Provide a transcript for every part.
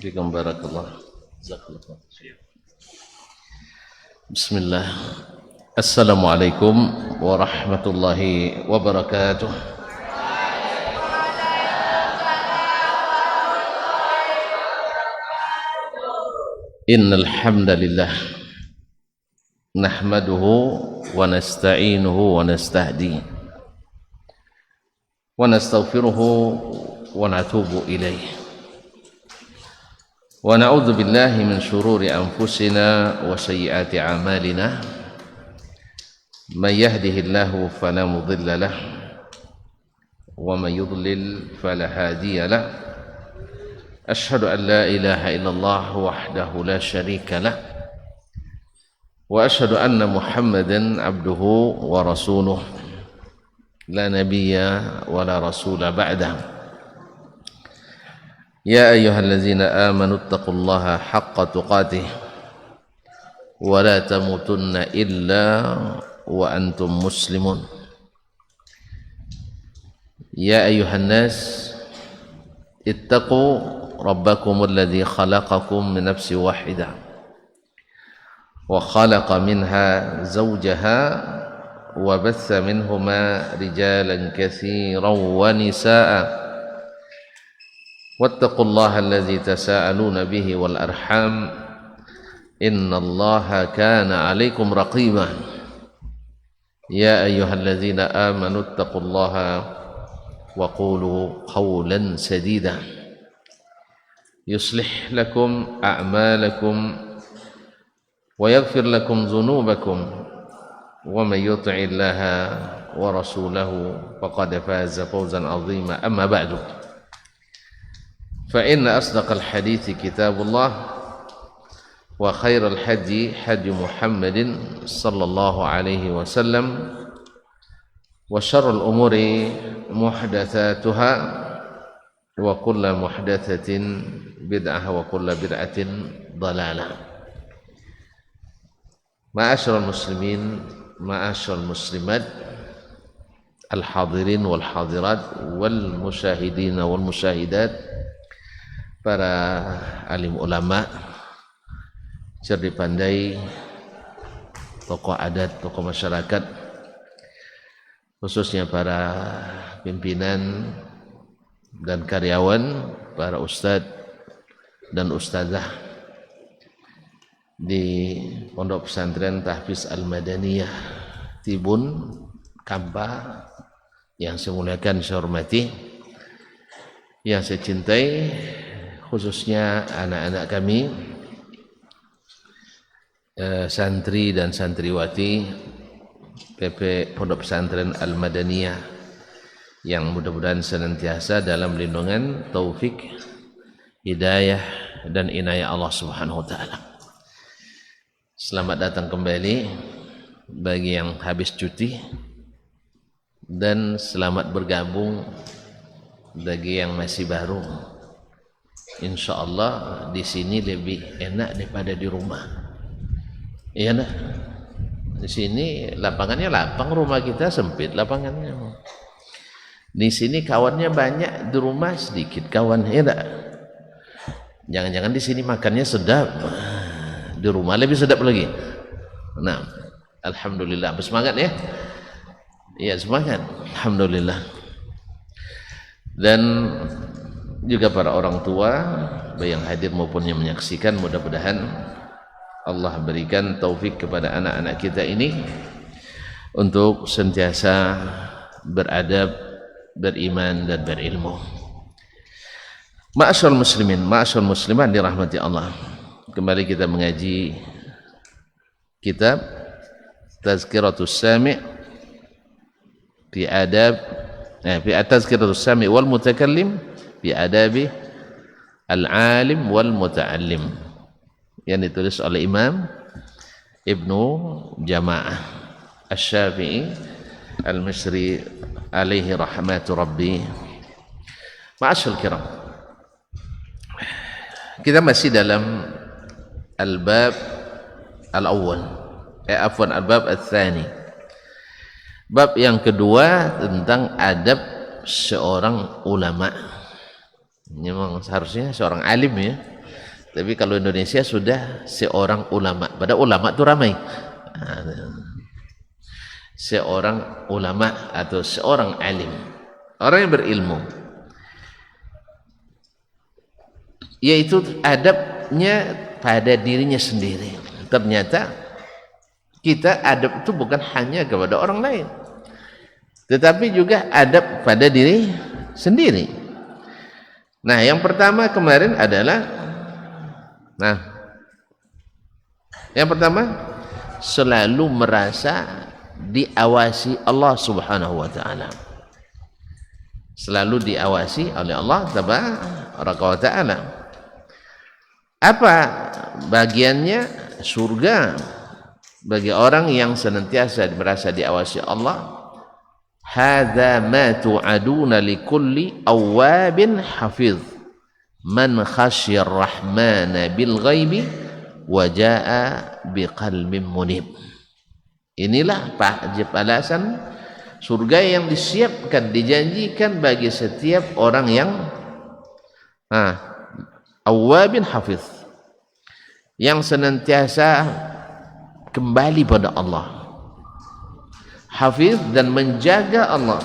Fikum barakallah. Jazakallah. Bismillah. Assalamualaikum warahmatullahi wabarakatuh. Innal hamdalillah nahmaduhu wa nasta'inuhu wa nastahdihi wa nastaghfiruhu wa natubu ilayhi wa na'udzu billahi min shururi anfusina wa sayyiati a'malina may yahdihillahu fala mudilla lahu wa may yudlil fala hadiya lahu ashhadu an la ilaha illallah wahdahu la syarika lah wa ashhadu anna muhammadan abduhu wa rasuluh la nabiyya wa la rasula ba'dahu ya ayyuhallazina amanu taqullaha haqqa tuqatih wa la tamutunna illa wa antum muslimun ya ayyuhan nas ittaqu ربكم الذي خلقكم من نفس واحدة وخلق منها زوجها وبث منهما رجالا كثيرا ونساء واتقوا الله الذي تساءلون به والأرحام إن الله كان عليكم رقيبا يا أيها الذين آمنوا اتقوا الله وقولوا قولا سديدا يصلح لكم أعمالكم ويغفر لكم ذنوبكم ومن يطع الله ورسوله فقد فاز فوزا عظيما أما بعد فإن أصدق الحديث كتاب الله وخير الحدي حدي محمد صلى الله عليه وسلم وشر الأمور محدثاتها وكل محدثة بدعة وكل بدعة ضلالة معاشر المسلمين معاشر المسلمات الحاضرين والحاضرات والمشاهدين والمشاهدات para alim ulama, cerdik pandai, tokoh adat, tokoh masyarakat, khususnya para pimpinan dan karyawan, para ustadz dan ustadzah di Pondok Pesantren Tahfiz Al-Madaniyah Tibun Kampa yang saya muliakan, saya hormati, yang saya cintai, khususnya anak-anak kami, santri dan santriwati PP Pondok Pesantren Al-Madaniyah yang mudah-mudahan senantiasa dalam lindungan, taufik, hidayah dan inayah Allah Subhanahu wa taala. Selamat datang kembali bagi yang habis cuti dan selamat bergabung bagi yang masih baru. Insyaallah di sini lebih enak daripada di rumah. Iya nah. Di sini lapangannya lapang, rumah kita sempit lapangannya. Di sini kawannya banyak, di rumah sedikit kawan, ya enggak? Jangan-jangan di sini makannya sedap, di rumah lebih sedap lagi. Nah, alhamdulillah, bersemangat ya. Iya, semangat. Alhamdulillah. Dan juga para orang tua, baik yang hadir maupun yang menyaksikan, mudah-mudahan Allah berikan taufik kepada anak-anak kita ini untuk sentiasa beradab, beriman dan berilmu. Ma'asyarul muslimin, ma'asyarul muslimat dirahmati Allah. Kembali kita mengaji kitab Tazkiratus Sami' fi adab fi Tazkiratus Sami' wal Mutakallim fi adabi al-alim wal muta'allim, yang ditulis oleh Imam Ibnu Jama'ah Asy-Syafi'i Al-Misri alaihi rahmatu rabbi. Ma'asyul kiram, kita masih dalam al-bab al-awwal, al-bab al-thani, bab yang kedua tentang adab seorang ulama. Memang seharusnya seorang alim ya. Tapi kalau Indonesia sudah seorang ulama. Pada ulama itu ramai. Seorang ulama atau seorang alim. Orang yang berilmu. Yaitu adabnya pada dirinya sendiri. Ternyata kita adab itu bukan hanya kepada orang lain. Tetapi juga adab pada diri sendiri. Nah, yang pertama kemarin adalah yang pertama selalu merasa diawasi Allah Subhanahu wa taala. Selalu diawasi oleh Allah Tabaraka wa taala. Apa bagiannya? Surga bagi orang yang senantiasa merasa diawasi Allah. Hadza ma tu'aduna likulli awwabin hafiz man khasyar rahmana bil ghaibi wa jaa biqalbin munib. Inilah balasan surga yang disiapkan, dijanjikan bagi setiap orang yang awwabin hafiz, yang senantiasa kembali pada Allah, hafiz dan menjaga Allah.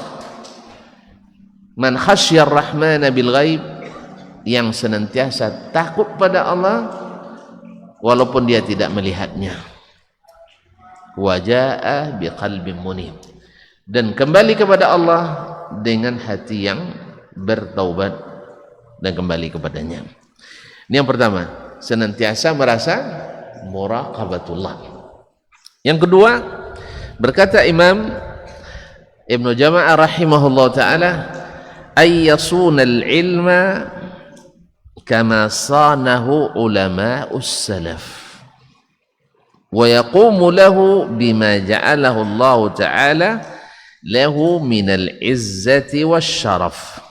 Man khasyar rahmana bil ghaib, yang senantiasa takut pada Allah walaupun dia tidak melihatnya. Wajaa biqalbin munib, dan kembali kepada Allah dengan hati yang bertaubat dan kembali kepadanya. Ini yang pertama, senantiasa merasa muraqabatullah. Yang kedua, berkata Imam Ibnu Jama'ah rahimahullah ta'ala, ayyasunal ilma kama sanahu ulama'us salaf wa yaqumu lahu bima ja'alahu Allah ta'ala lahu minal izzati wasyaraf,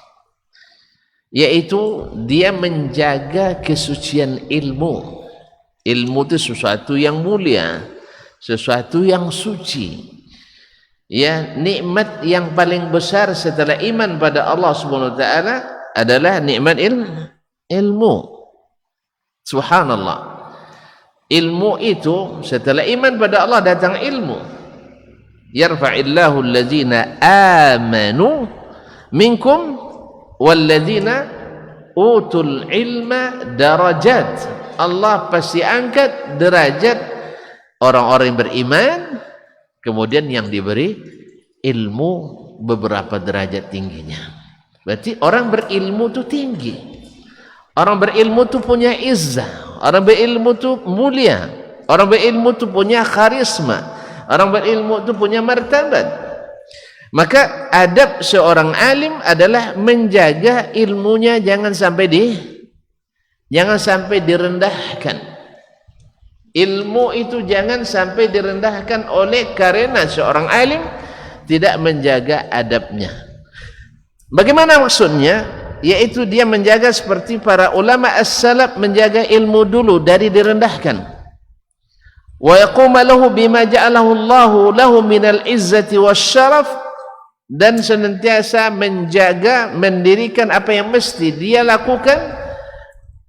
yaitu dia menjaga kesucian ilmu. Ilmu itu sesuatu yang mulia, sesuatu yang suci, ya. Nikmat yang paling besar setelah iman pada Allah Subhanahu wa taala adalah nikmat ilmu. Subhanallah. Ilmu itu setelah iman pada Allah datang ilmu. Yarfa'illahu allazina amanu minkum walladzina utul ilma darajat. Allah pasti angkat derajat orang-orang yang beriman, kemudian yang diberi ilmu beberapa derajat tingginya. Berarti orang berilmu itu tinggi, orang berilmu itu punya izzah, orang berilmu itu mulia, orang berilmu itu punya karisma, orang berilmu itu punya martabat. Maka adab seorang alim adalah menjaga ilmunya jangan sampai direndahkan. Ilmu itu jangan sampai direndahkan oleh karena seorang alim tidak menjaga adabnya. Bagaimana maksudnya? Yaitu dia menjaga seperti para ulama as-salaf menjaga ilmu dulu dari direndahkan. Wa yaquma lahu bima ja'alahu Allahu lahu minal izzati wasyaraf, dan senantiasa menjaga, mendirikan apa yang mesti dia lakukan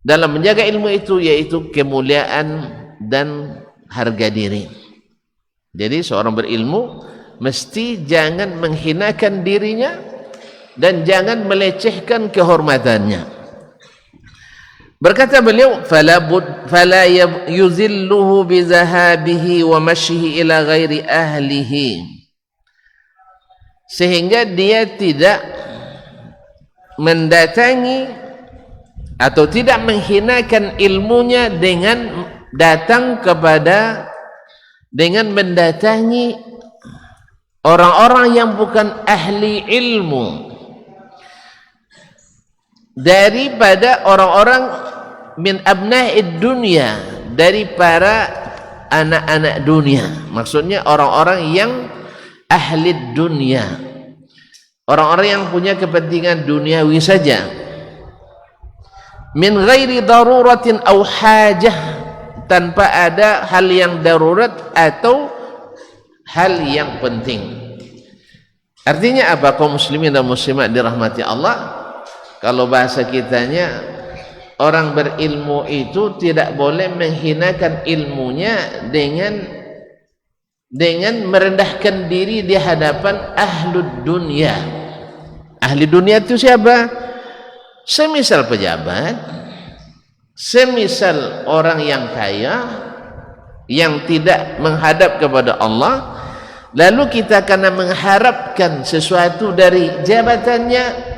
dalam menjaga ilmu itu, yaitu kemuliaan dan harga diri. Jadi seorang berilmu mesti jangan menghinakan dirinya dan jangan melecehkan kehormatannya. Berkata beliau, fala yuzilluhu bizahabihi wa mashihi ila ghairi ahlihi, sehingga dia tidak mendatangi atau tidak menghinakan ilmunya dengan datang kepada, dengan mendatangi orang-orang yang bukan ahli ilmu, daripada orang-orang min abna'id dunya, dari para anak-anak dunia. Maksudnya orang-orang yang ahli dunia, orang-orang yang punya kepentingan duniawi saja. Min ghairi daruratin aw hajah, tanpa ada hal yang darurat atau hal yang penting. Artinya apa? Kaum muslimin dan muslimat dirahmati Allah, kalau bahasa kitanya, orang berilmu itu tidak boleh menghinakan ilmunya dengan merendahkan diri di hadapan ahlud dunia. Ahli dunia itu siapa? Semisal pejabat, semisal orang yang kaya yang tidak menghadap kepada Allah, lalu kita karena mengharapkan sesuatu dari jabatannya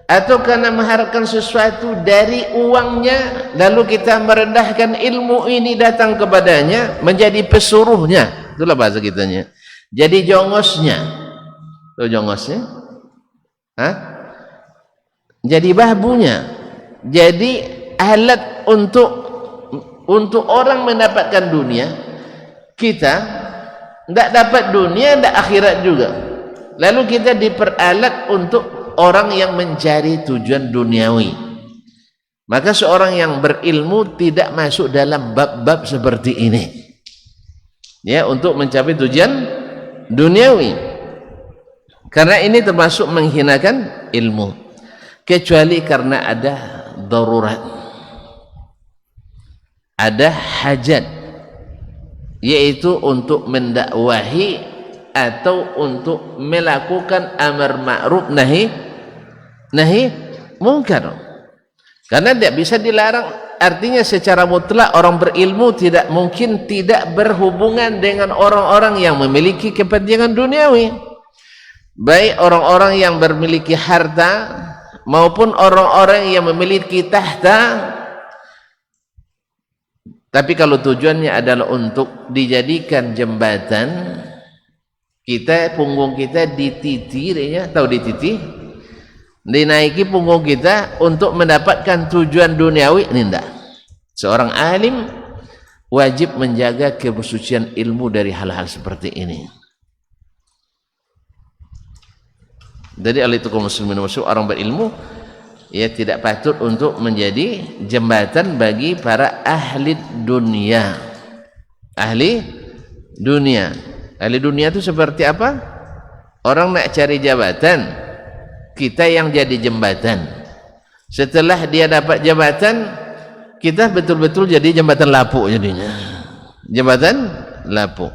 atau karena mengharapkan sesuatu dari uangnya, lalu kita merendahkan ilmu ini datang kepadanya, menjadi pesuruhnya. Itulah bahasa kitanya. Jadi jongosnya. Tahu jongosnya? Hah? Jadi babunya. Jadi alat untuk orang mendapatkan dunia. Kita tidak dapat dunia, tidak akhirat juga. Lalu kita diperalat untuk orang yang mencari tujuan duniawi. Maka seorang yang berilmu tidak masuk dalam bab-bab seperti ini, ya, untuk mencapai tujuan duniawi, karena ini termasuk menghinakan ilmu, kecuali karena ada darurat, ada hajat, yaitu untuk mendakwahi atau untuk melakukan amar ma'ruf nahi mungkar. Karena tidak bisa dilarang. Artinya secara mutlak orang berilmu tidak mungkin tidak berhubungan dengan orang-orang yang memiliki kepentingan duniawi, baik orang-orang yang memiliki harta maupun orang-orang yang memiliki tahta. Tapi kalau tujuannya adalah untuk dijadikan jembatan, kita, punggung kita dititir, ya, tahu dititir, dinaiki punggung kita untuk mendapatkan tujuan duniawi, ini enggak. Seorang alim wajib menjaga kebersucian ilmu dari hal-hal seperti ini. Jadi oleh itu kaum muslimin muslim, orang berilmu ya tidak patut untuk menjadi jembatan bagi para ahli dunia. Ahli dunia. Ahli dunia itu seperti apa? Orang nak cari jabatan, kita yang jadi jembatan. Setelah dia dapat jabatan, kita betul-betul jadi jembatan lapuk jadinya. Jembatan lapuk.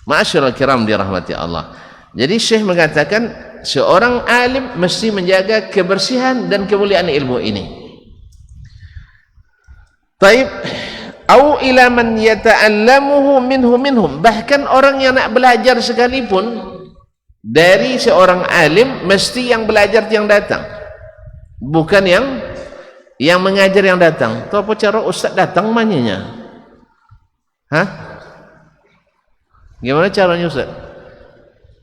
Ma'asyiral kiram dirahmati Allah. Jadi Syekh mengatakan seorang alim mesti menjaga kebersihan dan kemuliaan ilmu ini. Taib. Au ila man yata'allamuhu minhum, bahkan orang yang nak belajar sekalipun dari seorang alim mesti yang belajar yang datang, bukan yang mengajar yang datang. Tahu apa cara ustaz datang mananya? Hah? Gimana caranya ustaz?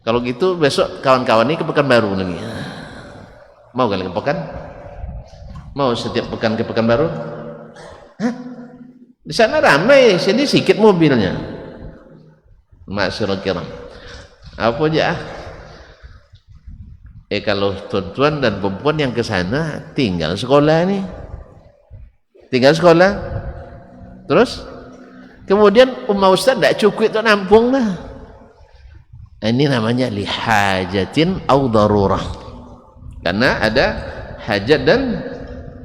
Kalau gitu besok kawan-kawan ini ke Pekanbaru lagi. Mau kali ke Pekan? Mau setiap pekan ke Pekanbaru? Hah? Di sana ramai, sini sedikit mobilnya. Ma'asyiral kiram. Apa aja? Kalau tuan-tuan dan perempuan yang ke sana tinggal sekolah nih. Tinggal sekolah. Terus kemudian ummah ustaz tidak cukup itu nampung lah. Ini namanya lihajatin au darurah. Karena ada hajat dan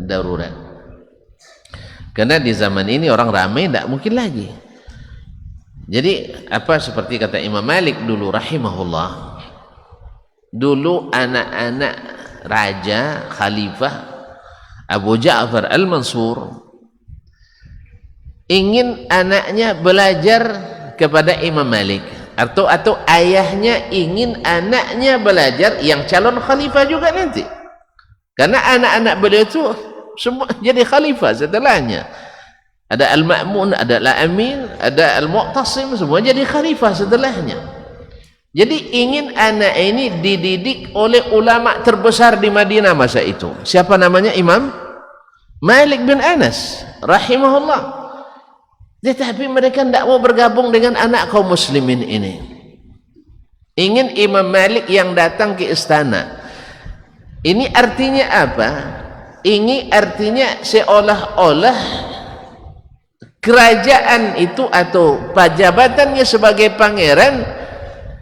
darurat. Karena di zaman ini orang ramai tidak mungkin lagi. Jadi apa seperti kata Imam Malik dulu rahimahullah, dulu anak-anak raja khalifah Abu Ja'far Al-Mansur ingin anaknya belajar kepada Imam Malik, atau ayahnya ingin anaknya belajar yang calon khalifah juga nanti, karena anak-anak beliau itu semua jadi khalifah setelahnya. Ada Al-Ma'mun, ada Al-Amin, ada Al-Mu'tasim, semua jadi khalifah setelahnya. Jadi ingin anak ini dididik oleh ulama terbesar di Madinah masa itu. Siapa namanya? Imam Malik bin Anas rahimahullah. Tetapi mereka tidak mau bergabung dengan anak kaum muslimin ini. Ingin Imam Malik yang datang ke istana. Ini artinya apa? Ini artinya seolah-olah kerajaan itu atau jabatannya sebagai pangeran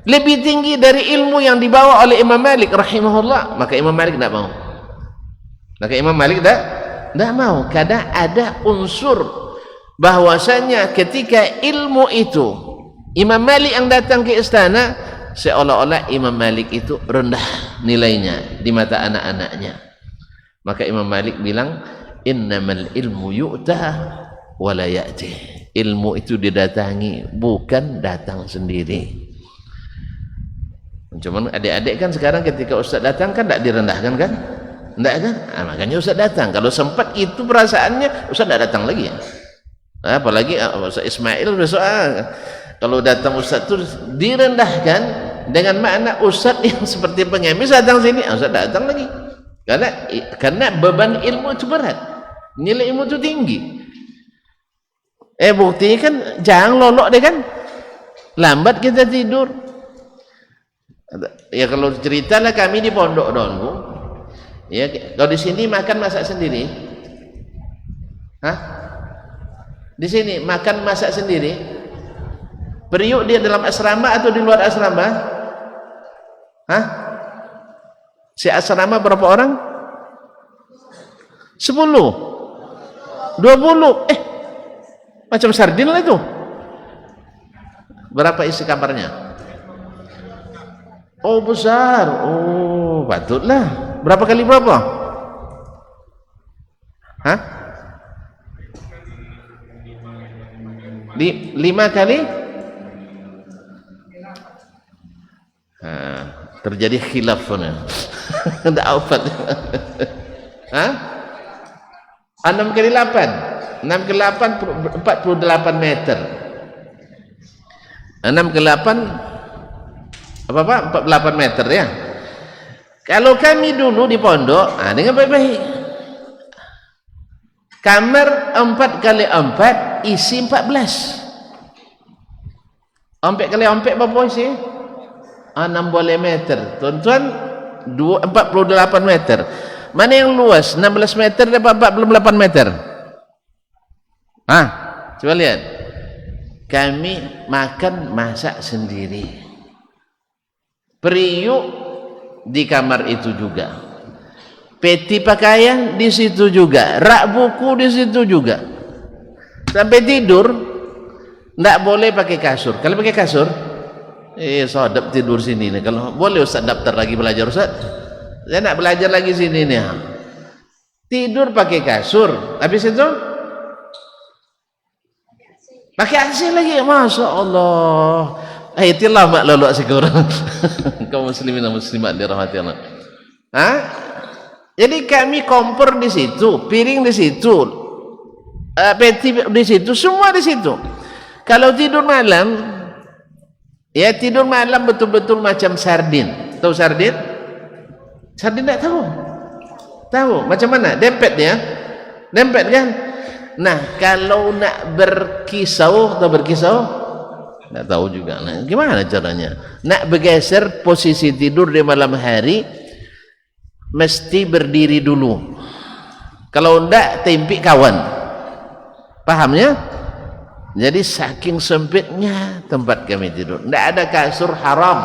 lebih tinggi dari ilmu yang dibawa oleh Imam Malik rahimahullah. Maka Imam Malik tidak mau. Maka Imam Malik tidak mau. Kadang ada unsur bahwasanya ketika ilmu itu Imam Malik yang datang ke istana, seolah-olah Imam Malik itu rendah nilainya di mata anak-anaknya. Maka Imam Malik bilang, innamal ilmu yu'ta wa la ya'ti. Ilmu itu didatangi, bukan datang sendiri. Cuman adik-adik kan sekarang ketika ustaz datang kan tidak direndahkan kan? Tidak kan? Nah, makanya ustaz datang. Kalau sempat itu perasaannya, ustaz tidak datang lagi ya. Apalagi Ustaz Ismail besok kalau datang ustaz itu direndahkan dengan makna ustaz yang seperti pengemis datang sini, ustaz datang lagi. Karena beban ilmu itu berat, nilai ilmu itu tinggi. Buktinya kan jangan lolok deh kan, lambat kita tidur. Ya kalau ceritalah kami di pondok dulu, ya kalau di sini makan masak sendiri, di sini makan masak sendiri. Periuk dia dalam asrama atau di luar asrama? Si asrama berapa orang? 10 20 macam sardin lah itu. Berapa isi kamarnya? Oh besar, oh patutlah. Berapa kali berapa? 5 kali? Terjadi khilaf. Tidak aufat. 6 kali 8. 6 kali 8 48 meter. 6 kali 8 48 meter ya. Kalau kami dulu di pondok, dengan baik-baik. Kamar 4 kali 4 isi 14. 4 kali 4 berapa isi? 60 meter. Tuan-tuan 48 meter. Mana yang luas? 16 meter dapat 48 meter. Coba lihat. Kami makan masak sendiri. Periuk di kamar itu juga. Peti pakaian di situ juga. Rak buku di situ juga. Sampai tidur tidak boleh pakai kasur. Kalau pakai kasur, sodap tidur sini nih. Kalau boleh ustaz daftar lagi belajar ustaz. Saya nak belajar lagi sini nih. Tidur pakai kasur. Habis itu pakai AC lagi. Masya Allah. Itulah mak lolok sekarang. Kaum muslimin dan muslimat dirahmati Allah. Jadi kami kompor di situ, piring di situ, peti di situ, semua di situ. Kalau tidur malam, ya tidur malam betul-betul macam sardin. Tahu sardin? Sardin tak tahu. Tahu macam mana? Dempet dia, dempet kan? Nah kalau nak berkisau atau berkisau, tak tahu juga. Nah, gimana caranya? Nak bergeser posisi tidur di malam hari, mesti berdiri dulu. Kalau enggak, tempik kawan. Pahamnya? Jadi saking sempitnya tempat kami tidur. Enggak ada kasur haram.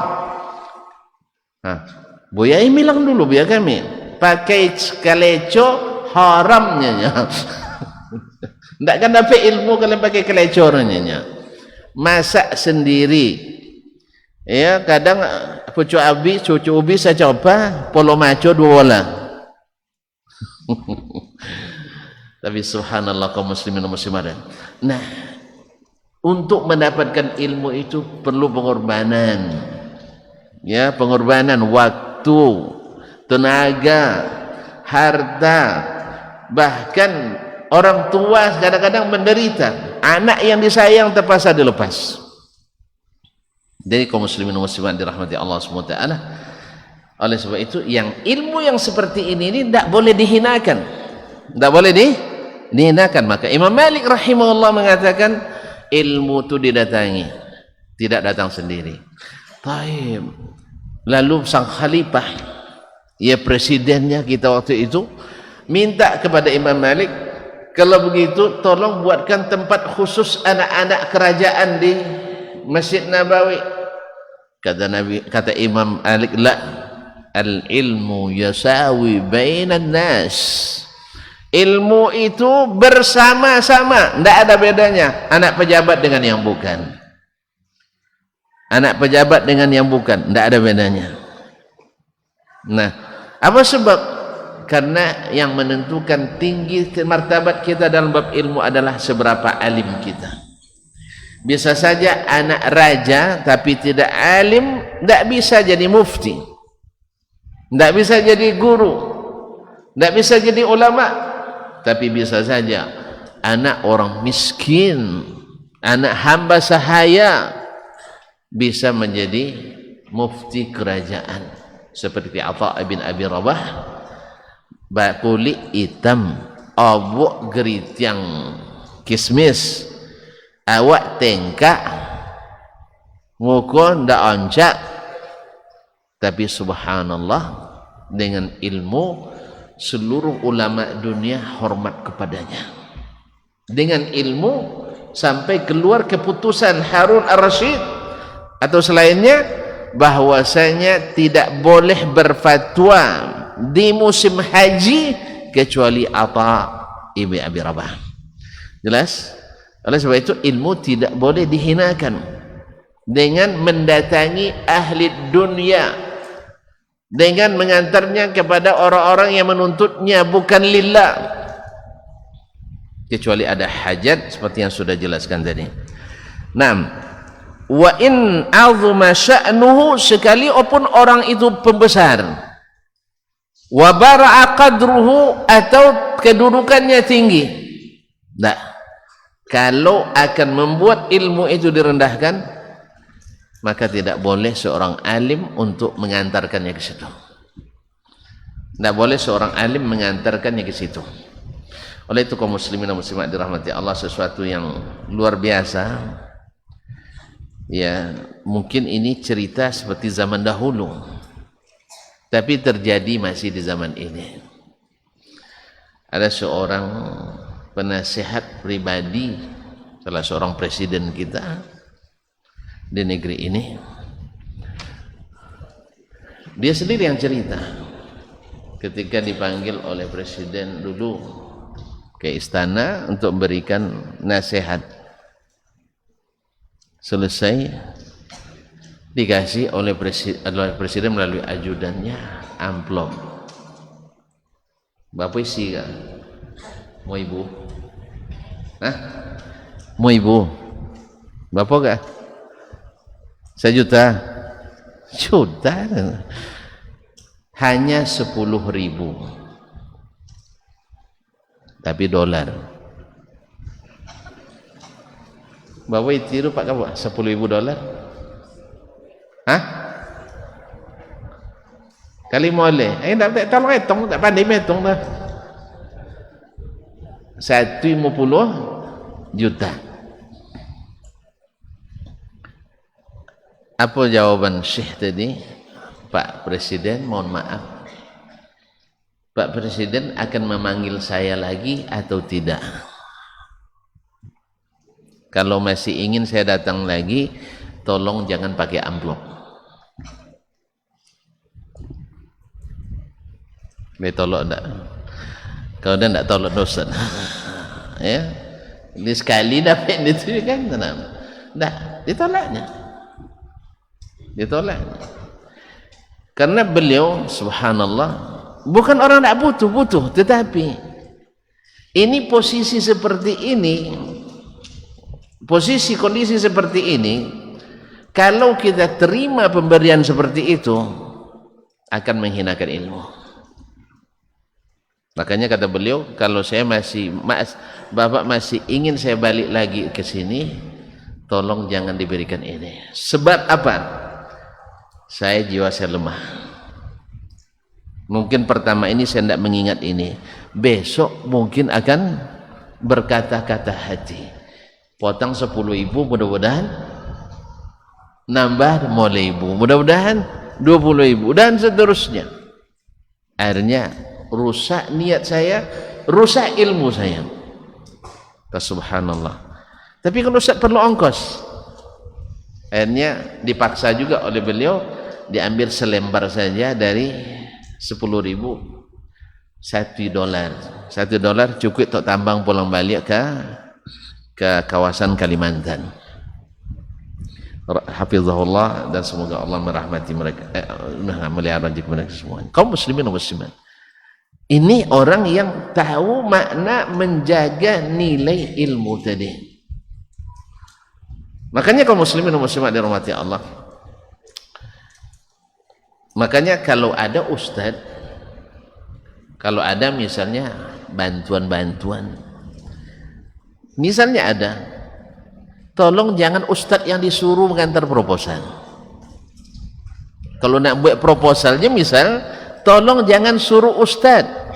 Buya bilang dulu biar kami pakai keleco haramnya. Enggak kan dapat ilmu kalau pakai kelecornya. Masak sendiri. Ya, kadang cucu ubi saya coba polo maco 2 bola. Tapi subhanallah kaum muslimin dan muslimat. Nah, untuk mendapatkan ilmu itu perlu pengorbanan. Ya, pengorbanan waktu, tenaga, harta, bahkan orang tua kadang-kadang menderita. Anak yang disayang terpaksa dilepas. Jadi kaum muslimin dan muslimat dirahmati Allah SWT. Oleh sebab itu yang ilmu yang seperti ini tidak boleh dihinakan. Tidak boleh dihinakan. Maka Imam Malik rahimahullah mengatakan ilmu itu didatangi, tidak datang sendiri. Taib. Lalu sang khalifah, ya presidennya kita waktu itu, minta kepada Imam Malik, kalau begitu tolong buatkan tempat khusus anak-anak kerajaan di Masjid Nabawi. Kata Imam Malik, la, al-ilmu yasawi bainan nas. Ilmu itu bersama-sama, tidak ada bedanya anak pejabat dengan yang bukan, anak pejabat dengan yang bukan, tidak ada bedanya. Nah, apa sebab? Karena yang menentukan tinggi martabat kita dalam bab ilmu adalah seberapa alim kita. Bisa saja anak raja tapi tidak alim, tidak bisa jadi mufti, tidak bisa jadi guru, tidak bisa jadi ulama. Tapi bisa saja anak orang miskin, anak hamba sahaya bisa menjadi mufti kerajaan, seperti Atha bin Abi Rabah, kulit hitam, awak gerityang kismis, awak tengkak, muka ndak oncak, tapi subhanallah dengan ilmu seluruh ulama dunia hormat kepadanya. Dengan ilmu sampai keluar keputusan Harun ar-Rasyid atau selainnya bahwasanya tidak boleh berfatwa di musim haji kecuali Atha ibn Abi Rabah. Jelas? Oleh sebab itu ilmu tidak boleh dihinakan dengan mendatangi ahli dunia, dengan mengantarnya kepada orang-orang yang menuntutnya bukan lillah, kecuali ada hajat seperti yang sudah jelaskan tadi. Naam, wa in azuma sya'nuhu, sekalipun orang itu pembesar, wa bara'a qadruhu, atau kedudukannya tinggi, tak, kalau akan membuat ilmu itu direndahkan, maka tidak boleh seorang alim untuk mengantarkannya ke situ. Tidak boleh seorang alim mengantarkannya ke situ. Oleh itu kaum muslimin dan muslimat dirahmati Allah, sesuatu yang luar biasa. Ya, mungkin ini cerita seperti zaman dahulu, tapi terjadi masih di zaman ini. Ada seorang penasihat pribadi, salah seorang presiden kita di negeri ini, dia sendiri yang cerita ketika dipanggil oleh presiden dulu ke istana untuk memberikan nasihat. Selesai dikasih oleh presiden melalui ajudannya amplop. Bapak isi kan? Mau ibu? Hah? Mau ibu? Bapak gak? 1 juta? Juta? Hanya 10.000, tapi dolar. Bapak tiru pak kamu 10.000 dolar? Hah? Kali boleh? Tak tolong hitung, tak pandai hitung dah. 150 juta. Apa jawaban Syekh tadi? Pak Presiden, mohon maaf, Pak Presiden akan memanggil saya lagi atau tidak? Kalau masih ingin saya datang lagi, tolong jangan pakai amplop. Dia tolong enggak? Kalau dia enggak tolong dosa. Ya, ini sekali dapat itu kan, tenang. Enggak, ditolaknya. Karena beliau subhanallah bukan orang tak butuh, tetapi ini posisi seperti ini, posisi kondisi seperti ini, kalau kita terima pemberian seperti itu akan menghinakan ilmu. Makanya kata beliau, kalau saya Bapak masih ingin saya balik lagi ke sini, tolong jangan diberikan ini. Sebab apa? Saya jiwa saya lemah. Mungkin pertama ini saya tidak mengingat ini, besok mungkin akan berkata-kata hati. Potong 10.000, mudah-mudahan nambah 5.000, mudah-mudahan 20.000, dan seterusnya. Akhirnya rusak niat saya, rusak ilmu saya. Subhanallah. Tapi kalau Ustaz perlu ongkos, akhirnya dipaksa juga oleh beliau diambil selembar saja dari 10.000, $1. $1 cukup untuk tambang pulang balik ke kawasan Kalimantan. Hafizahullah, dan semoga Allah merahmati mereka, melihara rezeki mereka semua. Kaum muslimin dan muslimat, ini orang yang tahu makna menjaga nilai ilmu tadi. Makanya kaum muslimin dan muslimat dirahmati Allah, makanya kalau ada ustadz, kalau ada misalnya bantuan-bantuan, misalnya ada, tolong jangan ustadz yang disuruh mengantar proposal. Kalau nak buat proposalnya misal, tolong jangan suruh ustadz.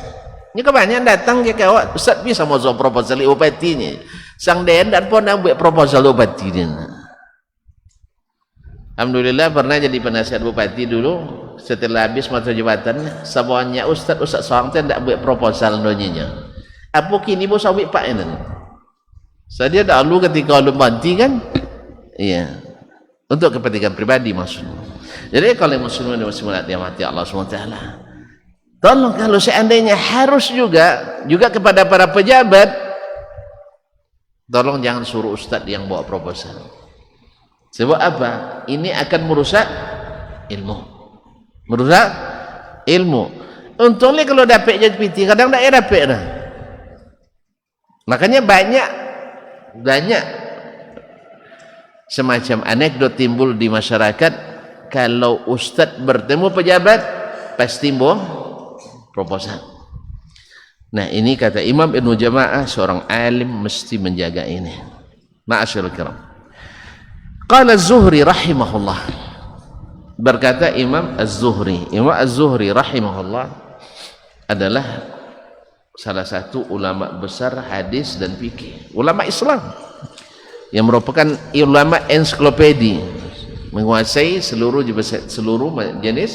Ini kebanyakan datang ke kawat, ustadz bisa mau soal proposal upatinya. Sang den dan pun nak buat proposal upatinya. Alhamdulillah pernah jadi penasihat bupati dulu. Setelah habis masa jabatannya, semuanya ustadz seorang tidak buat proposal nonyinya. Apa kini bos awik pak ini? Saya dahulu ketika belum mati kan, iya, untuk kepentingan pribadi maksudnya. Jadi kalau muslimin dan muslimat yang mati Allah SWT, tolong kalau seandainya harus juga kepada para pejabat, tolong jangan suruh ustadz yang bawa proposal. Sebab apa? Ini akan merusak ilmu. Merusak ilmu. Untungnya kalau dapat jadi PT, kadang tak dapat dah. Makanya banyak semacam anekdot timbul di masyarakat, kalau ustadz bertemu pejabat pasti bawa proposal. Nah ini kata Imam Ibnu Jama'ah, seorang alim mesti menjaga ini. Ma'asyiral kiram, qala Az-Zuhri rahimahullah, berkata Imam Az-Zuhri rahimahullah adalah salah satu ulama besar hadis dan fikih, ulama Islam yang merupakan ulama ensiklopedi, menguasai seluruh jenis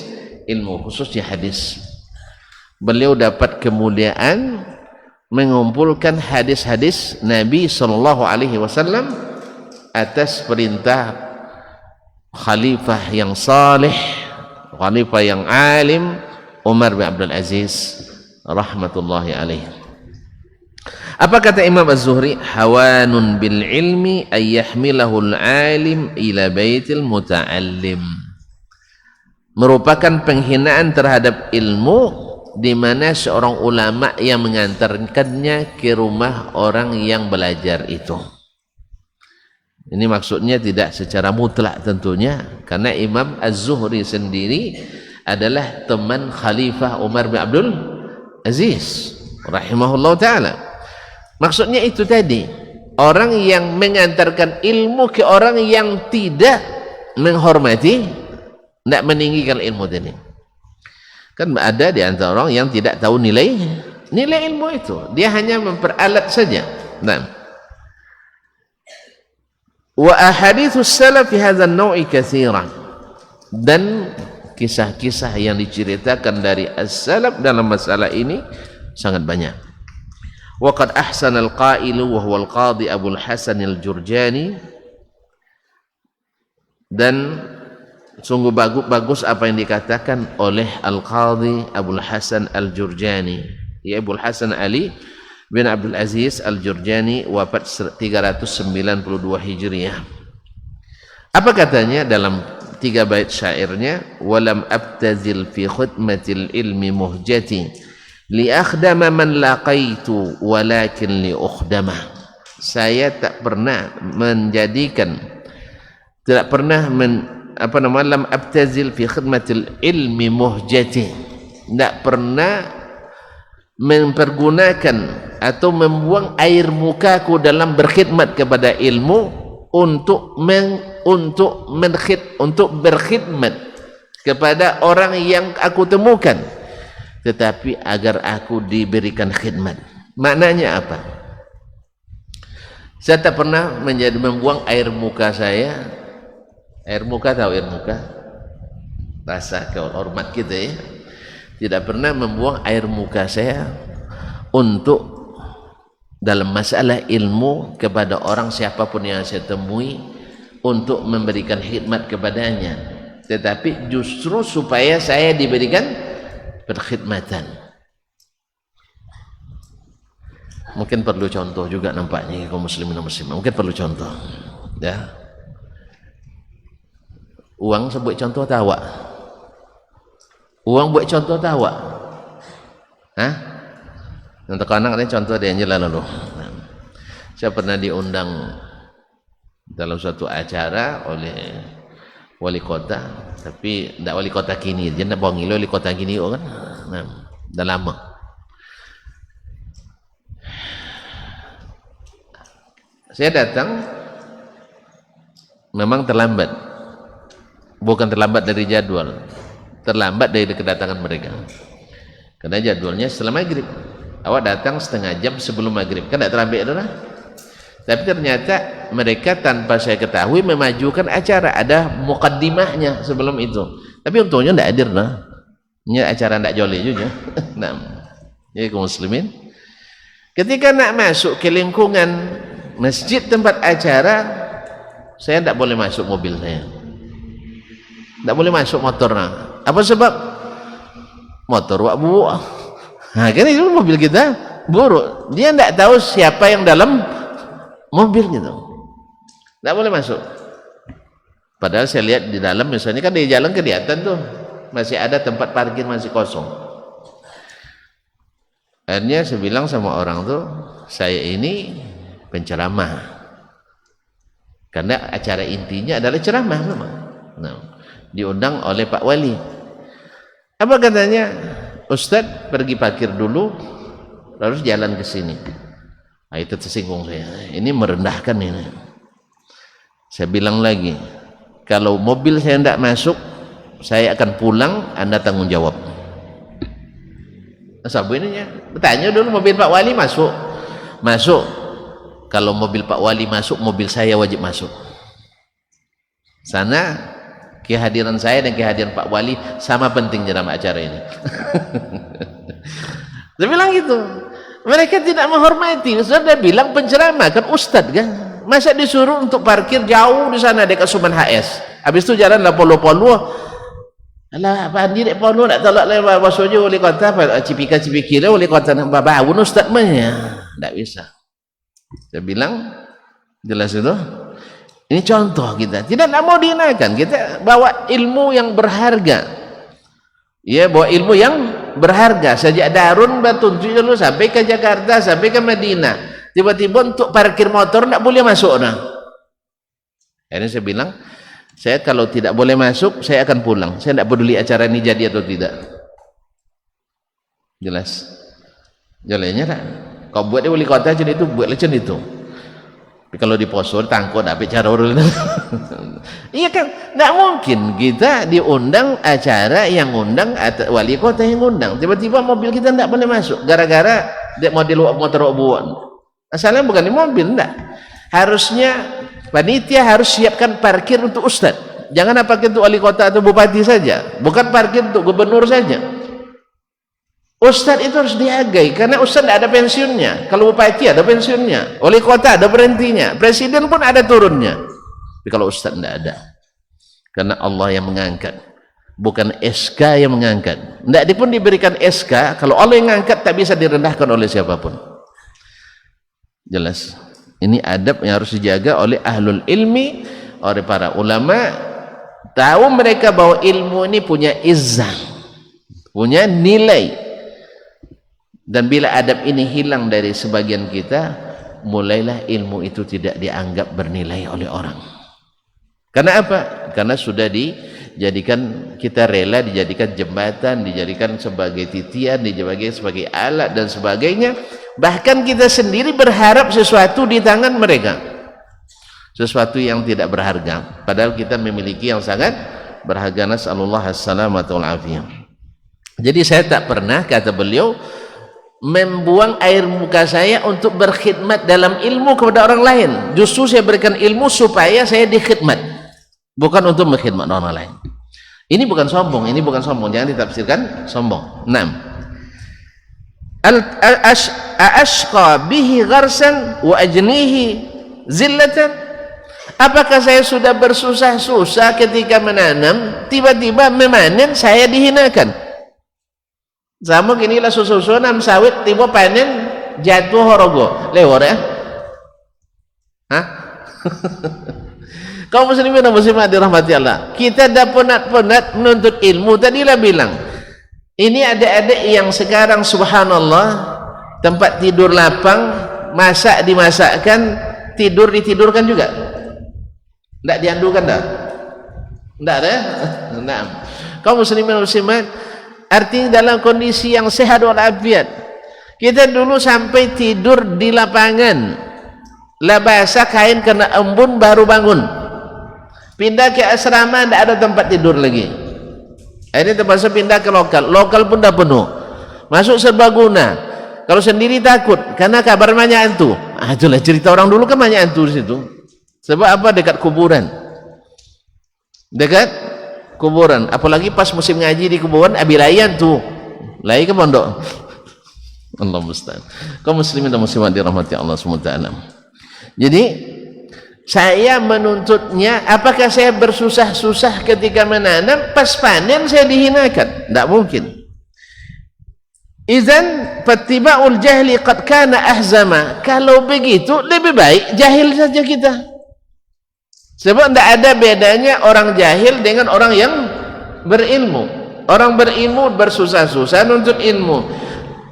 ilmu, khususnya hadis. Beliau dapat kemuliaan mengumpulkan hadis-hadis Nabi SAW atas perintah khalifah yang salih, khalifah yang alim, Umar bin Abdul Aziz rahmatullahi alaih. Apa kata Imam Az-Zuhri? Hawanun bil ilmi ay yahmilahul alim ila baitil muta'allim. Merupakan penghinaan terhadap ilmu di mana seorang ulama yang mengantarkannya ke rumah orang yang belajar itu. Ini maksudnya tidak secara mutlak tentunya, karena Imam Az-Zuhri sendiri adalah teman Khalifah Umar bin Abdul Aziz rahimahullah ta'ala. Maksudnya itu tadi, orang yang mengantarkan ilmu ke orang yang tidak menghormati, tidak meninggikan ilmu tadi. Kan ada di antara orang yang tidak tahu nilai ilmu itu, dia hanya memperalat saja. Nah, wa ahaditsus salaf fi hadzal naw'i katsiran, dan kisah-kisah yang diceritakan dari as-salaf dalam masalah ini sangat banyak. Wa qad ahsana al-qailu wa huwa al-qadhi Abu al-Hasan al-Jurjani, dan sungguh bagus apa yang dikatakan oleh al-qadhi Abu al-Hasan al-Jurjani, ya Abu al-Hasan Ali bin Abdul Aziz al-Jurjani, wafat 392 Hijriah. Apa katanya dalam 3 bait syairnya? Walam abtazil fi khidmatil ilmi muhjati li akhdama man laqaitu walakin li ukhdama. Saya tak pernah menjadikan, tidak pernah lam abtazil fi khidmatil ilmi muhjati, tidak pernah mempergunakan atau membuang air mukaku dalam berkhidmat kepada ilmu untuk berkhidmat kepada orang yang aku temukan, tetapi agar aku diberikan khidmat. Maknanya apa? Saya tak pernah membuang air muka saya. Air muka, tahu air muka? Rasa kehormat kita ya. Tidak pernah membuang air muka saya untuk dalam masalah ilmu kepada orang siapapun yang saya temui untuk memberikan khidmat kepadanya. tetapi justru supaya saya diberikan perkhidmatan. Mungkin perlu contoh juga nampaknya kaum muslimin dan muslimah, mungkin perlu contoh ya. Uang sebut contoh tawa, uang buat contoh tawa, untuk anak ini contoh dia jelas lalu. Saya pernah diundang dalam suatu acara oleh wali kota, tapi tidak wali kota kini, dia tidak bohong, wali kota kini kan, dah lama. Saya datang memang terlambat, bukan terlambat dari jadwal, terlambat dari kedatangan mereka, karena jadwalnya setelah maghrib. Awak datang setengah jam sebelum maghrib, kan tidak terlambat adalah. Tapi ternyata mereka tanpa saya ketahui memajukan acara, ada mukaddimahnya sebelum itu. Tapi untungnya tidak hadir lah, ini acara tidak jolly juga. Nah, jadi kaum muslimin, ketika nak masuk ke lingkungan masjid tempat acara, saya tidak boleh masuk mobil saya, tidak boleh masuk motor. Apa sebab? Motor wak buruk. Kan itu mobil kita buruk, dia tidak tahu siapa yang dalam mobil gitu, tidak boleh masuk. Padahal saya lihat di dalam, misalnya kan di jalan kelihatan tuh masih ada tempat parkir masih kosong. Akhirnya saya bilang sama orang tuh, saya ini penceramah, karena acara intinya adalah ceramah memang. Nah, diundang oleh Pak Wali. Apa katanya? Ustadz pergi parkir dulu, lalu jalan ke sini. Nah, itu tersinggung saya. Ini merendahkan ini. Saya bilang lagi, kalau mobil saya tidak masuk, saya akan pulang, Anda tanggung jawab. Sabu ini ya, bertanya dulu mobil Pak Wali masuk, masuk. Kalau mobil Pak Wali masuk, mobil saya wajib masuk. Sana kehadiran saya dan kehadiran Pak Wali sama pentingnya dalam acara ini. Saya bilang gitu. Mereka tidak menghormati. Sudah bilang penceramah kan ustadz kan, masa disuruh untuk parkir jauh di sana dekat Suman HS, habis itu jalan lah polo-polo. Alah Pak Andi dek polo nak tolak lewat basuhnya wali kota apa cipika-cipiki lah wali kota nak babawun ustadz mahnya tidak bisa. Saya bilang jelas itu. Ini contoh kita tidak mau dihinakan, kita bawa ilmu yang berharga, ya, bawa ilmu yang berharga. Sejak Darun Batu dulu sampai ke Jakarta, sampai ke Madinah, tiba-tiba untuk parkir motor tidak boleh masuk. Nah, akhirnya saya bilang, saya kalau tidak boleh masuk, saya akan pulang. Saya tidak peduli acara ini jadi atau tidak. Jelas jalannya tak? Kau buat di wali kota jadi itu, buat lecen itu. Tapi kalau di posor tangkut apa cara orang. Iya kan, tidak mungkin kita diundang acara yang undang wali kota yang undang, tiba-tiba mobil kita tidak boleh masuk gara-gara dia model motor buan. Asalnya bukan di mobil, tidak. Harusnya panitia harus siapkan parkir untuk ustadz. Jangan parkir untuk wali kota atau bupati saja, bukan parkir untuk gubernur saja. Ustadz itu harus dihargai, karena ustadz tidak ada pensiunnya. Kalau bupati ada pensiunnya, wali kota ada berhentinya, presiden pun ada turunnya. Tapi kalau ustadz tidak ada, karena Allah yang mengangkat, bukan SK yang mengangkat. Tidak pun diberikan SK, kalau Allah yang mengangkat tak bisa direndahkan oleh siapapun. Jelas. Ini adab yang harus dijaga oleh ahlul ilmi, oleh para ulama. Tahu mereka bahwa ilmu ini punya izzah, punya nilai. Dan bila adab ini hilang dari sebagian kita, mulailah ilmu itu tidak dianggap bernilai oleh orang. Karena apa? Karena sudah dijadikan, kita rela dijadikan jembatan, dijadikan sebagai titian, dijadikan sebagai alat dan sebagainya. Bahkan kita sendiri berharap sesuatu di tangan mereka, sesuatu yang tidak berharga, padahal kita memiliki yang sangat berharga. Nasallallahu as-salamata wal afiyah. Jadi saya tak pernah, kata beliau, membuang air muka saya untuk berkhidmat dalam ilmu kepada orang lain. Justru saya berikan ilmu supaya saya dikhidmat, bukan untuk mengkhidmat orang lain. Ini bukan sombong, ini bukan sombong, jangan ditafsirkan sombong. 6. Ashqa bihi gharsan wa ajnihi zillatan. Apakah saya sudah bersusah-susah ketika menanam, tiba-tiba memanen saya dihinakan? Sama inilah susunan sawit tiba panen jatuh horogo lewat ya. Hah? Kaum muslimin dan muslimat dirahmati Allah, kita dah penat-penat menuntut ilmu. Tadilah bilang ini adik-adik yang sekarang subhanallah tempat tidur lapang, masak dimasakkan, tidur ditidurkan juga. Tidak diandukan dah? Tidak ada ya? Nah, kaum muslimin dan muslimat, artinya dalam kondisi yang sehat walafiat. Kita dulu sampai tidur di lapangan, lah basah kain kena embun baru bangun. Pindah ke asrama tidak ada tempat tidur lagi. Ini terpaksa pindah ke lokal pun dah penuh. Masuk serbaguna. Kalau sendiri takut karena kabar banyak hantu. Itulah cerita orang dulu kan banyak hantu di situ. Sebab apa? Dekat kuburan. Dekat kuburan. Apalagi pas musim ngaji di kuburan, abilayan tuh. Lagi ke pondok. Allah musta'an. Kaum muslimin dan muslimat dirahmati Allah SWT. Jadi saya menuntutnya, apakah saya bersusah-susah ketika menanam, pas panen saya dihinakan? Tidak mungkin. Izan fattiba'ul jahli qad kana ahzama. Kalau begitu lebih baik jahil saja kita. Sebab tidak ada bedanya orang jahil dengan orang yang berilmu. Orang berilmu bersusah-susah nuntut ilmu,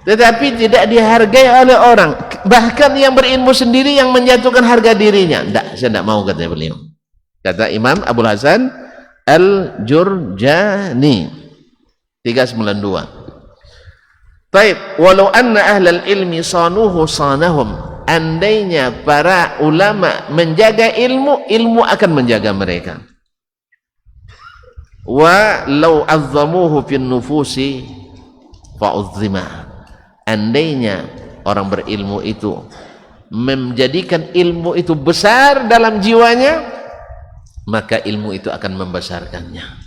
tetapi tidak dihargai oleh orang. Bahkan yang berilmu sendiri yang menjatuhkan harga dirinya. Tidak, saya tidak mau, kata beliau. Kata Imam Abul Hasan Al-Jurjani 392. Baik, walau anna ahlal ilmi sanuhu sanahum. Andainya para ulama menjaga ilmu, ilmu akan menjaga mereka. Wa law azzamuhu fin nufusi fa'uzzima. Andainya orang berilmu itu menjadikan ilmu itu besar dalam jiwanya, maka ilmu itu akan membesarkannya.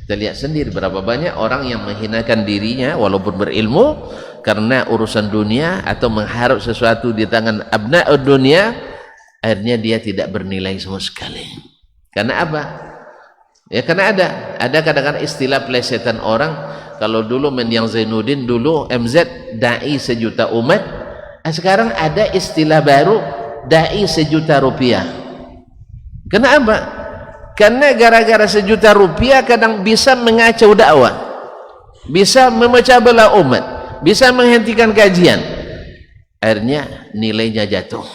Kita lihat sendiri berapa banyak orang yang menghinakan dirinya walaupun berilmu karena urusan dunia atau mengharap sesuatu di tangan abna'ud dunia, akhirnya dia tidak bernilai sama sekali. Karena apa? Ya karena ada kadang-kadang istilah plesetan orang. Kalau dulu Mendiang Zainuddin, dulu MZ dai sejuta umat, sekarang ada istilah baru dai sejuta rupiah. Kenapa? Karena gara-gara sejuta rupiah kadang bisa mengacau dakwah, bisa memecah belah umat, bisa menghentikan kajian, akhirnya nilainya jatuh.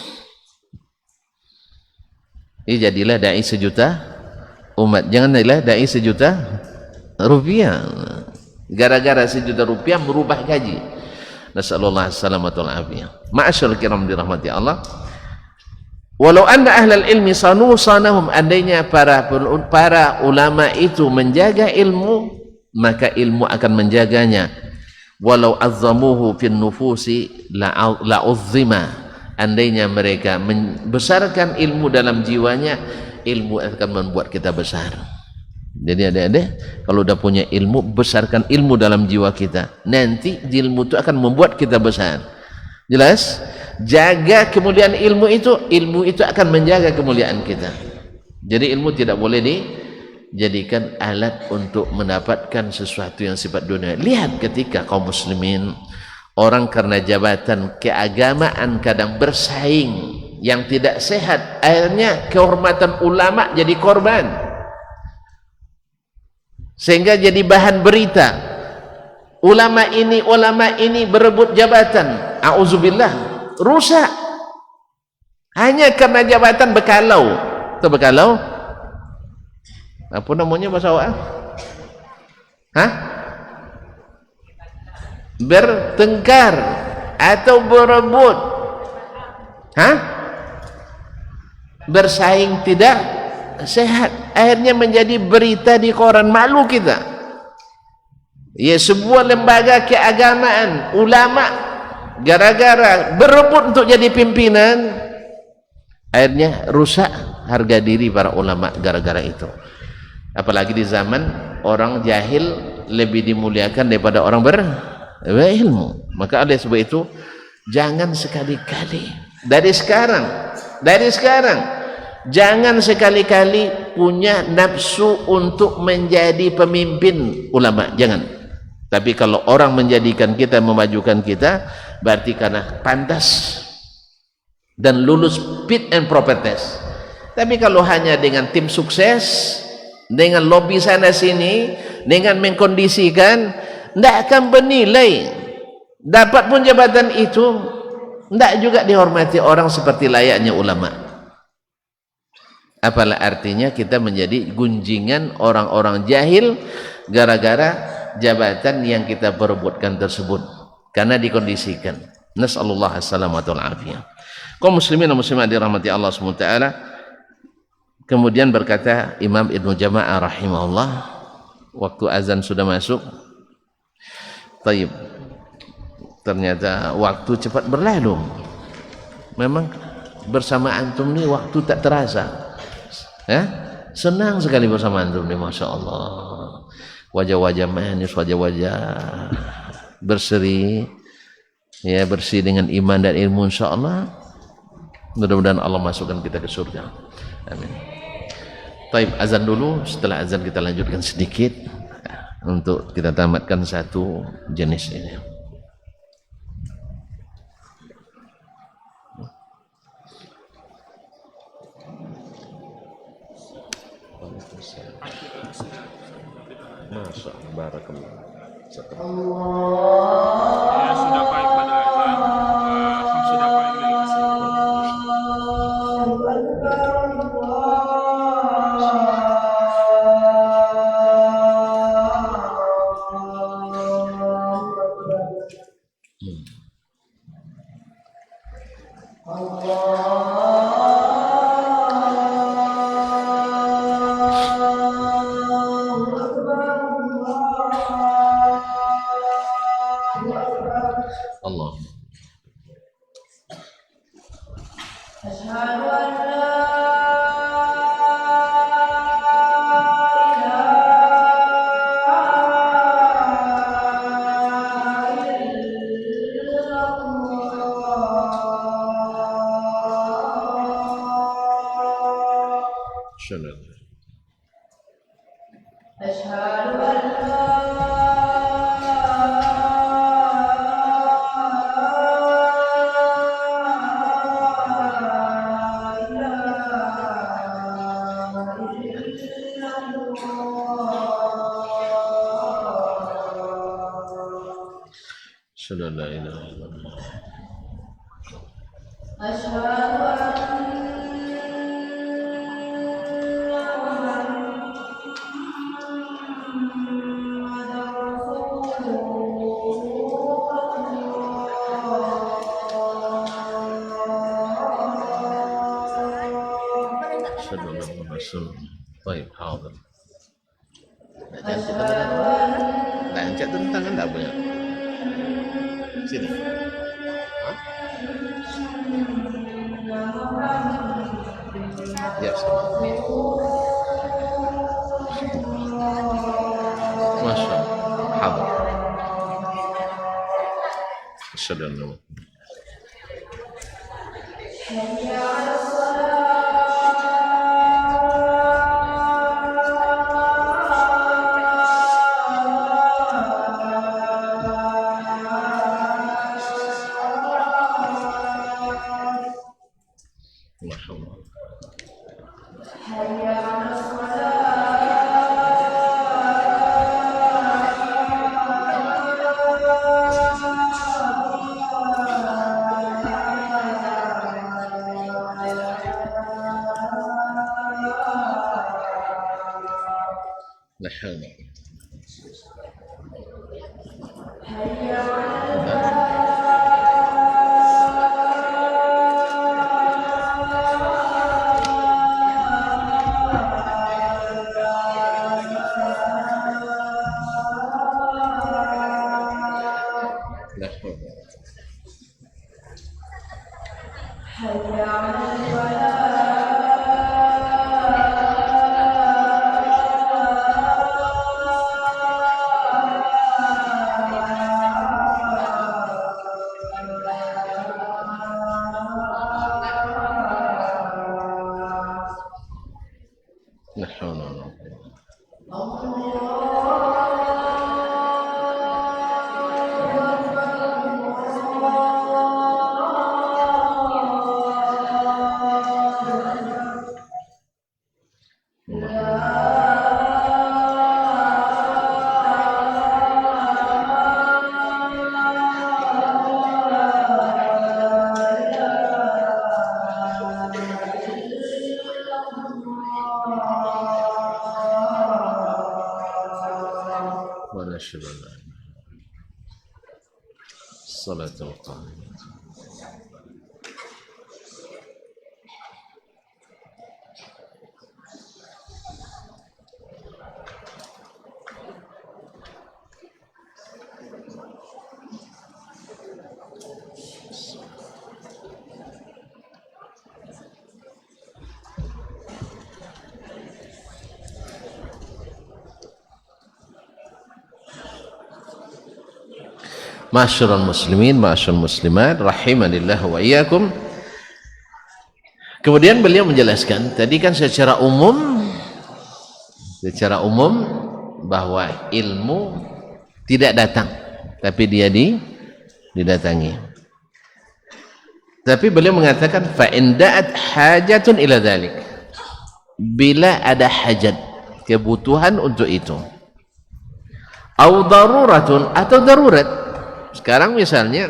Ini jadilah dai sejuta umat, jangan nilai dai sejuta rupiah. Gara-gara sejuta rupiah merubah gaji. Nasallallahu alaihi wasallam. Ma'asyarul kiram dirahmati Allah. Walau anna ahlal ilmi sanu sanahum, andainya para ulama itu menjaga ilmu, maka ilmu akan menjaganya. Walau azzamuhu fin nufusi la'uzzima. Andainya mereka membesarkan ilmu dalam jiwanya, ilmu akan membuat kita besar. Jadi adik-adik, kalau udah punya ilmu, besarkan ilmu dalam jiwa kita. Nanti ilmu itu akan membuat kita besar. Jelas? Jaga kemuliaan ilmu itu akan menjaga kemuliaan kita. Jadi ilmu tidak boleh dijadikan alat untuk mendapatkan sesuatu yang sifat dunia. Lihat ketika kaum muslimin, orang karena jabatan keagamaan kadang bersaing yang tidak sehat, akhirnya kehormatan ulama jadi korban, sehingga jadi bahan berita. Ulama ini berebut jabatan, auzubillah, rusak hanya karena jabatan bekalau. Itu bekalau apa namanya bahasa awak? Bertengkar atau berebut, bersaing tidak sehat, akhirnya menjadi berita di koran. Malu kita. Ya, sebuah lembaga keagamaan, ulama gara-gara berebut untuk jadi pimpinan, akhirnya rusak harga diri para ulama gara-gara itu. Apalagi di zaman orang jahil lebih dimuliakan daripada orang berilmu. Maka oleh sebab itu, jangan sekali-kali dari sekarang Jangan sekali-kali punya nafsu untuk menjadi pemimpin ulama, jangan. Tapi kalau orang menjadikan kita, memajukan kita, berarti karena pantas dan lulus fit and proper test. Tapi kalau hanya dengan tim sukses, dengan lobby sana sini, dengan mengkondisikan, tidak akan bernilai. Dapat pun jabatan itu, tidak juga dihormati orang seperti layaknya ulama. Apalah artinya kita menjadi gunjingan orang-orang jahil gara-gara jabatan yang kita perebutkan tersebut, karena dikondisikan. Nasallallahu alaihi wasallam. Kaum muslimin dan muslimat dirahmati Allah SWT. Kemudian berkata Imam Ibnu Jama'ah rahimahullah, waktu azan sudah masuk. Taib. Ternyata waktu cepat berlalu. Memang bersama antum ni waktu tak terasa. Senang sekali bersama antum ni, masya Allah. Wajah-wajah manis, wajah-wajah berseri, ya, bersih dengan iman dan ilmu, insya Allah. Mudah-mudahan Allah masukkan kita ke surga. Amin. Taib, azan dulu. Setelah azan kita lanjutkan sedikit untuk kita tamatkan satu jenis ini. Masya Allah, barakallah. Sudah baik pada azan, sudah baik Allah. Sudah la ilaha illallah. Baik, hadir. Lanjut tentang anda punya. Sini. Ya, Masya Allah. Hadir. Assalamualaikum. haula. ونشهد أن لا إله إلا الله. الصلاة القائمة. Ma'asyiral muslimin, ma'asyiral muslimat, rahimanillah wa iyyakum. Kemudian beliau menjelaskan tadi kan secara umum bahwa ilmu tidak datang tapi dia didatangi. Tapi beliau mengatakan fa in da'at hajatun ila dzalik, bila ada hajat, kebutuhan untuk itu, au daruratun, atau darurat. Sekarang misalnya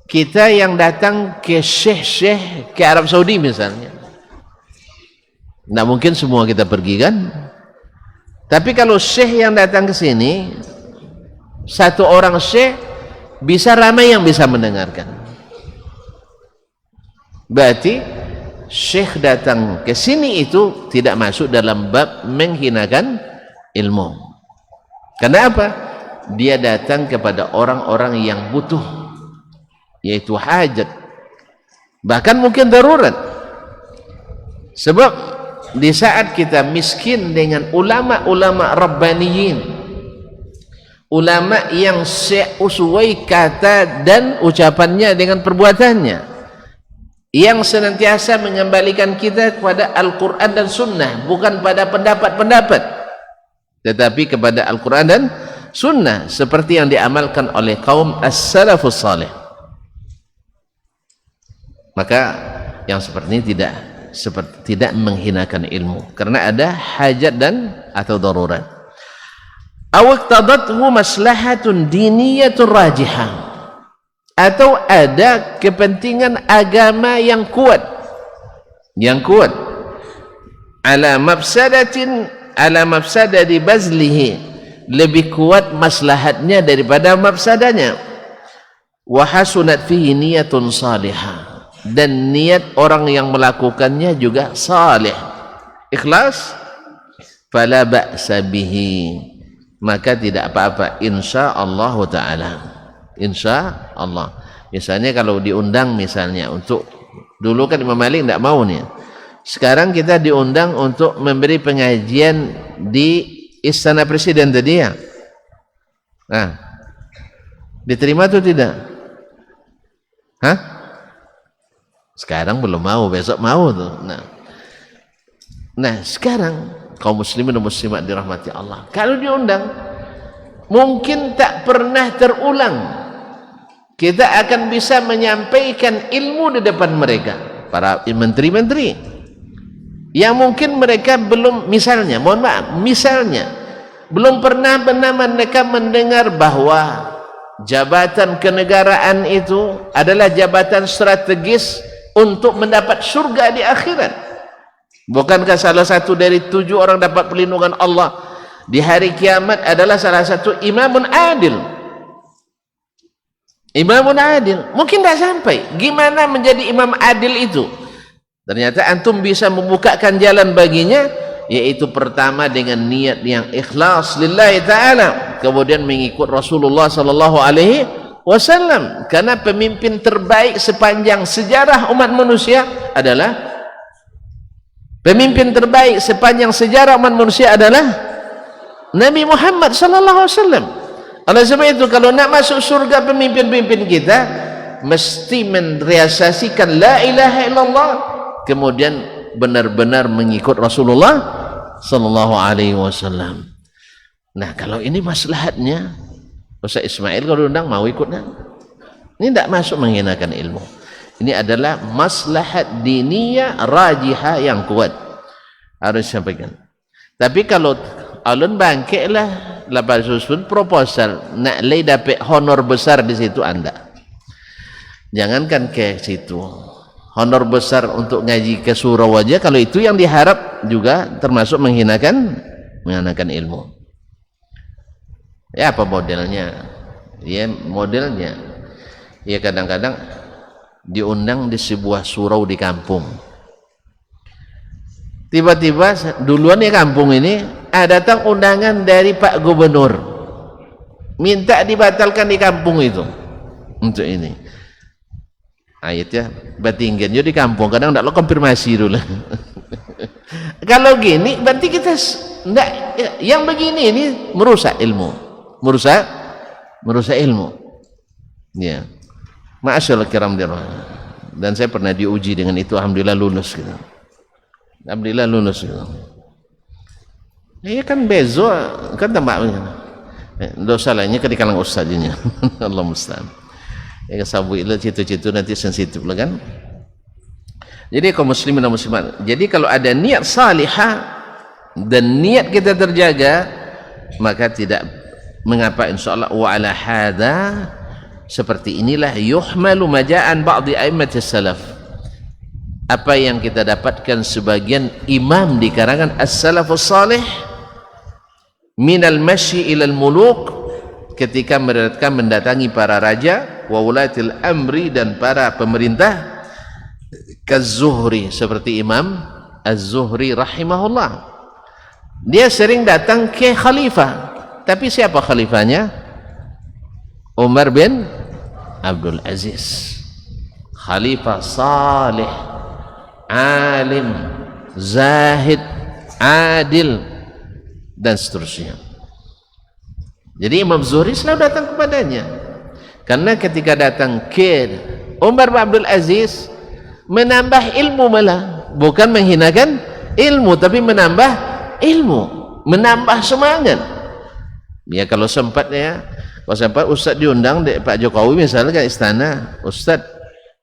kita yang datang ke syekh ke Arab Saudi misalnya, tidak mungkin semua kita pergi kan. Tapi kalau syekh yang datang ke sini, satu orang syekh bisa ramai yang bisa mendengarkan. Berarti syekh datang ke sini itu tidak masuk dalam bab menghinakan ilmu. Karena apa? Dia datang kepada orang-orang yang butuh, yaitu hajat, bahkan mungkin darurat. Sebab di saat kita miskin dengan ulama-ulama rabbaniyin, ulama yang sesuai kata dan ucapannya dengan perbuatannya, yang senantiasa mengembalikan kita kepada Al-Quran dan Sunnah, bukan pada pendapat-pendapat, tetapi kepada Al-Quran dan Sunnah, seperti yang diamalkan oleh kaum as-salafus salih. Maka yang seperti ini tidak menghinakan ilmu, karena ada hajat dan atau darurat. Aw iqtadathu maslahatun diniyatun rajihah, atau ada kepentingan agama yang kuat, ala mafsadati bazlihi, lebih kuat maslahatnya daripada mafsadanya. Wa hasunat fihi niyatun salihah, dan niat orang yang melakukannya juga salih, ikhlas, fala ba'sa bihi, maka tidak apa-apa insyaallah taala. Insyaallah. Misalnya kalau diundang misalnya untuk, dulu kan Imam Malik tidak mau nih, sekarang kita diundang untuk memberi pengajian di Istana Presiden tadi ya. Nah, diterima atau tidak? Hah? Sekarang belum mau, besok mau tuh. Nah sekarang kaum muslimin dan muslimat dirahmati Allah, kalau diundang mungkin tak pernah terulang kita akan bisa menyampaikan ilmu di depan mereka, para menteri-menteri yang mungkin mereka belum, misalnya belum pernah mereka mendengar bahwa jabatan kenegaraan itu adalah jabatan strategis untuk mendapat surga di akhirat. Bukankah salah satu dari 7 orang dapat perlindungan Allah di hari kiamat adalah salah satu imamun adil? Imamun adil mungkin tidak sampai. Gimana menjadi imam adil itu? Ternyata antum bisa membukakan jalan baginya, yaitu pertama dengan niat yang ikhlas lillahi ta'ala, kemudian mengikut Rasulullah sallallahu alaihi wasallam, karena pemimpin terbaik sepanjang sejarah umat manusia adalah Nabi Muhammad sallallahu alaihi wasallam. Oleh sebab itu, kalau nak masuk surga pemimpin-pemimpin kita mesti merealisasikan la ilaha illallah, kemudian benar-benar mengikut Rasulullah sallallahu alaihi wasallam. Nah, kalau ini maslahatnya, Ustaz Ismail kalau undang mau ikutnya. Ini tidak masuk menghinakan ilmu. Ini adalah maslahat diniyah rajihah yang kuat. Harus sampaikan. Tapi kalau alun bangkit lah, lepas susun proposal, nak lay dapat honor besar di situ anda. Jangankan ke situ. Honor besar untuk ngaji ke surau aja, kalau itu yang diharap juga termasuk menghinakan ilmu. Ya apa modelnya? Ya modelnya. Ya kadang-kadang diundang di sebuah surau di kampung. Tiba-tiba duluan ya kampung ini datang undangan dari Pak Gubernur. Minta dibatalkan di kampung itu. Untuk ini. Ayatnya batinggan jadi di kampung kadang tidak lo konfirmasi dulu. Kalau gini berarti kita enggak, yang begini ini merusak ilmu. Merusak ilmu. Ya. Ma'asyaallah kiram dirah. Dan saya pernah diuji dengan itu, alhamdulillah lulus gitu. Alhamdulillah lulus gitu. Ya kan bezo kan tambahnya. Dosa lainnya ke di kalangan ustaznya. Allah musta'an. Ya sabu itu citu-citu nanti sensitif lah kan. Jadi kaum muslimin dan muslimat, jadi kalau ada niat salihah dan niat kita terjaga, maka tidak mengapa insyaallah wa ala hadza, seperti inilah yuhmalu maja'an ba'di a'immatis salaf. Apa yang kita dapatkan sebagian imam di karangan as-salafus salih minal masyi ilal muluk, ketika mereka mendatangi para raja wa ulatil amri dan para pemerintah, kaz-Zuhri, seperti Imam Az-Zuhri rahimahullah, dia sering datang ke khalifah. Tapi siapa khalifahnya? Umar bin Abdul Aziz, khalifah salih, alim, zahid, adil dan seterusnya. Jadi Imam Zuhri selalu datang kepadanya, karena ketika datang ke Umar bin Abdul Aziz menambah ilmu, malah bukan menghinakan ilmu, tapi menambah ilmu, menambah semangat. Ya kalau sempat ya, kalau sempat Ustaz diundang Pak Jokowi misalnya ke istana, Ustaz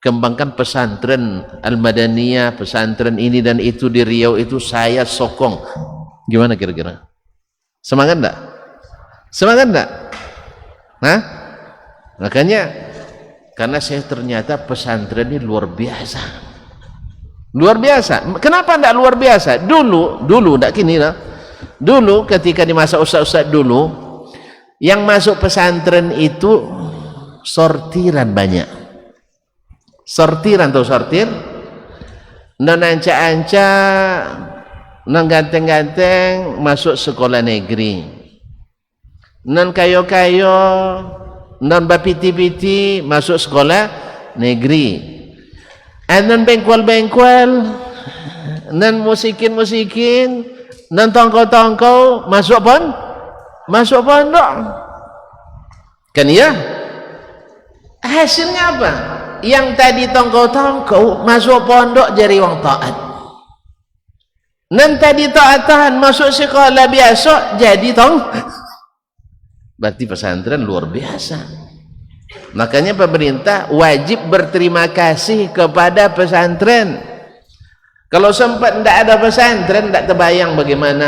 kembangkan pesantren Al-Madaniyah, pesantren ini dan itu di Riau itu, saya sokong. Gimana kira-kira? Semangat enggak? Semangat enggak? Nah, makanya karena saya ternyata pesantren ini luar biasa. Luar biasa. Kenapa enggak luar biasa? Dulu enggak kini lah. Dulu ketika di masa ustaz-ustaz dulu, yang masuk pesantren itu sortiran banyak. Sortiran atau sortir, non anca-anca, non ganteng-ganteng masuk sekolah negeri, non kayo-kayo, non bapiti-piti masuk sekolah negeri, non bengkual-bengkual, non musikin-musikin, non tongkau-tongkau masuk pondok. Kan ya? Hasilnya apa? Yang tadi tongkau-tongkau masuk pondok jadi wong taat. Nan tadi taatan masuk sekolah biasa jadi berarti pesantren luar biasa. Makanya pemerintah wajib berterima kasih kepada pesantren. Kalau sempat tidak ada pesantren, tidak terbayang bagaimana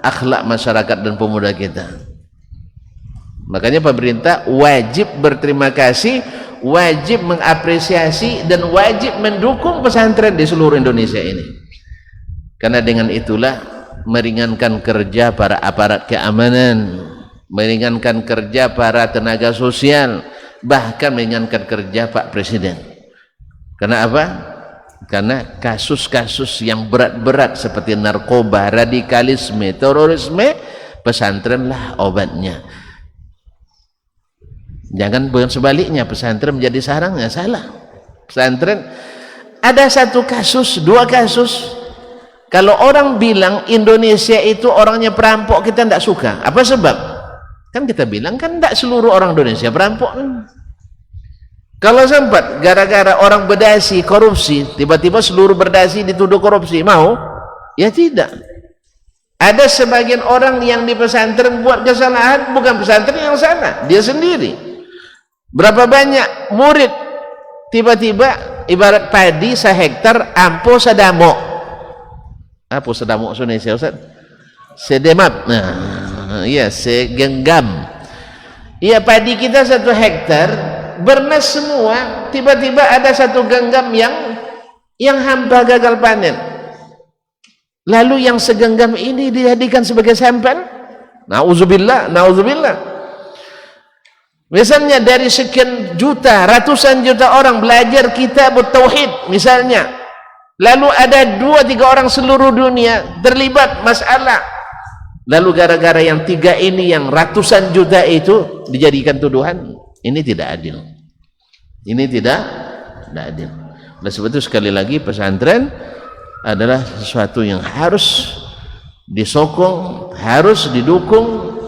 akhlak masyarakat dan pemuda kita. Makanya pemerintah wajib berterima kasih, wajib mengapresiasi dan wajib mendukung pesantren di seluruh Indonesia ini. Karena dengan itulah meringankan kerja para aparat keamanan, meringankan kerja para tenaga sosial, bahkan meringankan kerja Pak Presiden. Karena apa? Karena kasus-kasus yang berat-berat seperti narkoba, radikalisme, terorisme, pesantrenlah obatnya. Jangan bukan sebaliknya, pesantren menjadi sarangnya, salah. Pesantren ada satu kasus, dua kasus. Kalau orang bilang Indonesia itu orangnya perampok, kita tidak suka. Apa sebab? Kan kita bilang kan tidak seluruh orang Indonesia perampok. Kalau sempat gara-gara orang berdasi korupsi, tiba-tiba seluruh berdasi dituduh korupsi, mau? Ya tidak. Ada sebagian orang yang di pesantren buat kesalahan, bukan pesantren yang salah, dia sendiri. Berapa banyak murid tiba-tiba ibarat padi sehektar ampo sedamo. Apa sedamo Indonesia Ustaz? Sedemap. Nah, iya, segenggam. Iya, padi kita 1 hektar bernas semua, tiba-tiba ada 1 genggam yang hamba gagal panen. Lalu yang segenggam ini dijadikan sebagai sampel. Nauzubillah, nauzubillah. Misalnya dari sekian juta, ratusan juta orang belajar kitab tauhid misalnya, lalu ada 2-3 orang seluruh dunia terlibat masalah, lalu gara-gara yang 3 ini yang ratusan juta itu dijadikan tuduhan, ini tidak adil. Ini tidak adil. Oleh sebab itu sekali lagi pesantren adalah sesuatu yang harus disokong, harus didukung,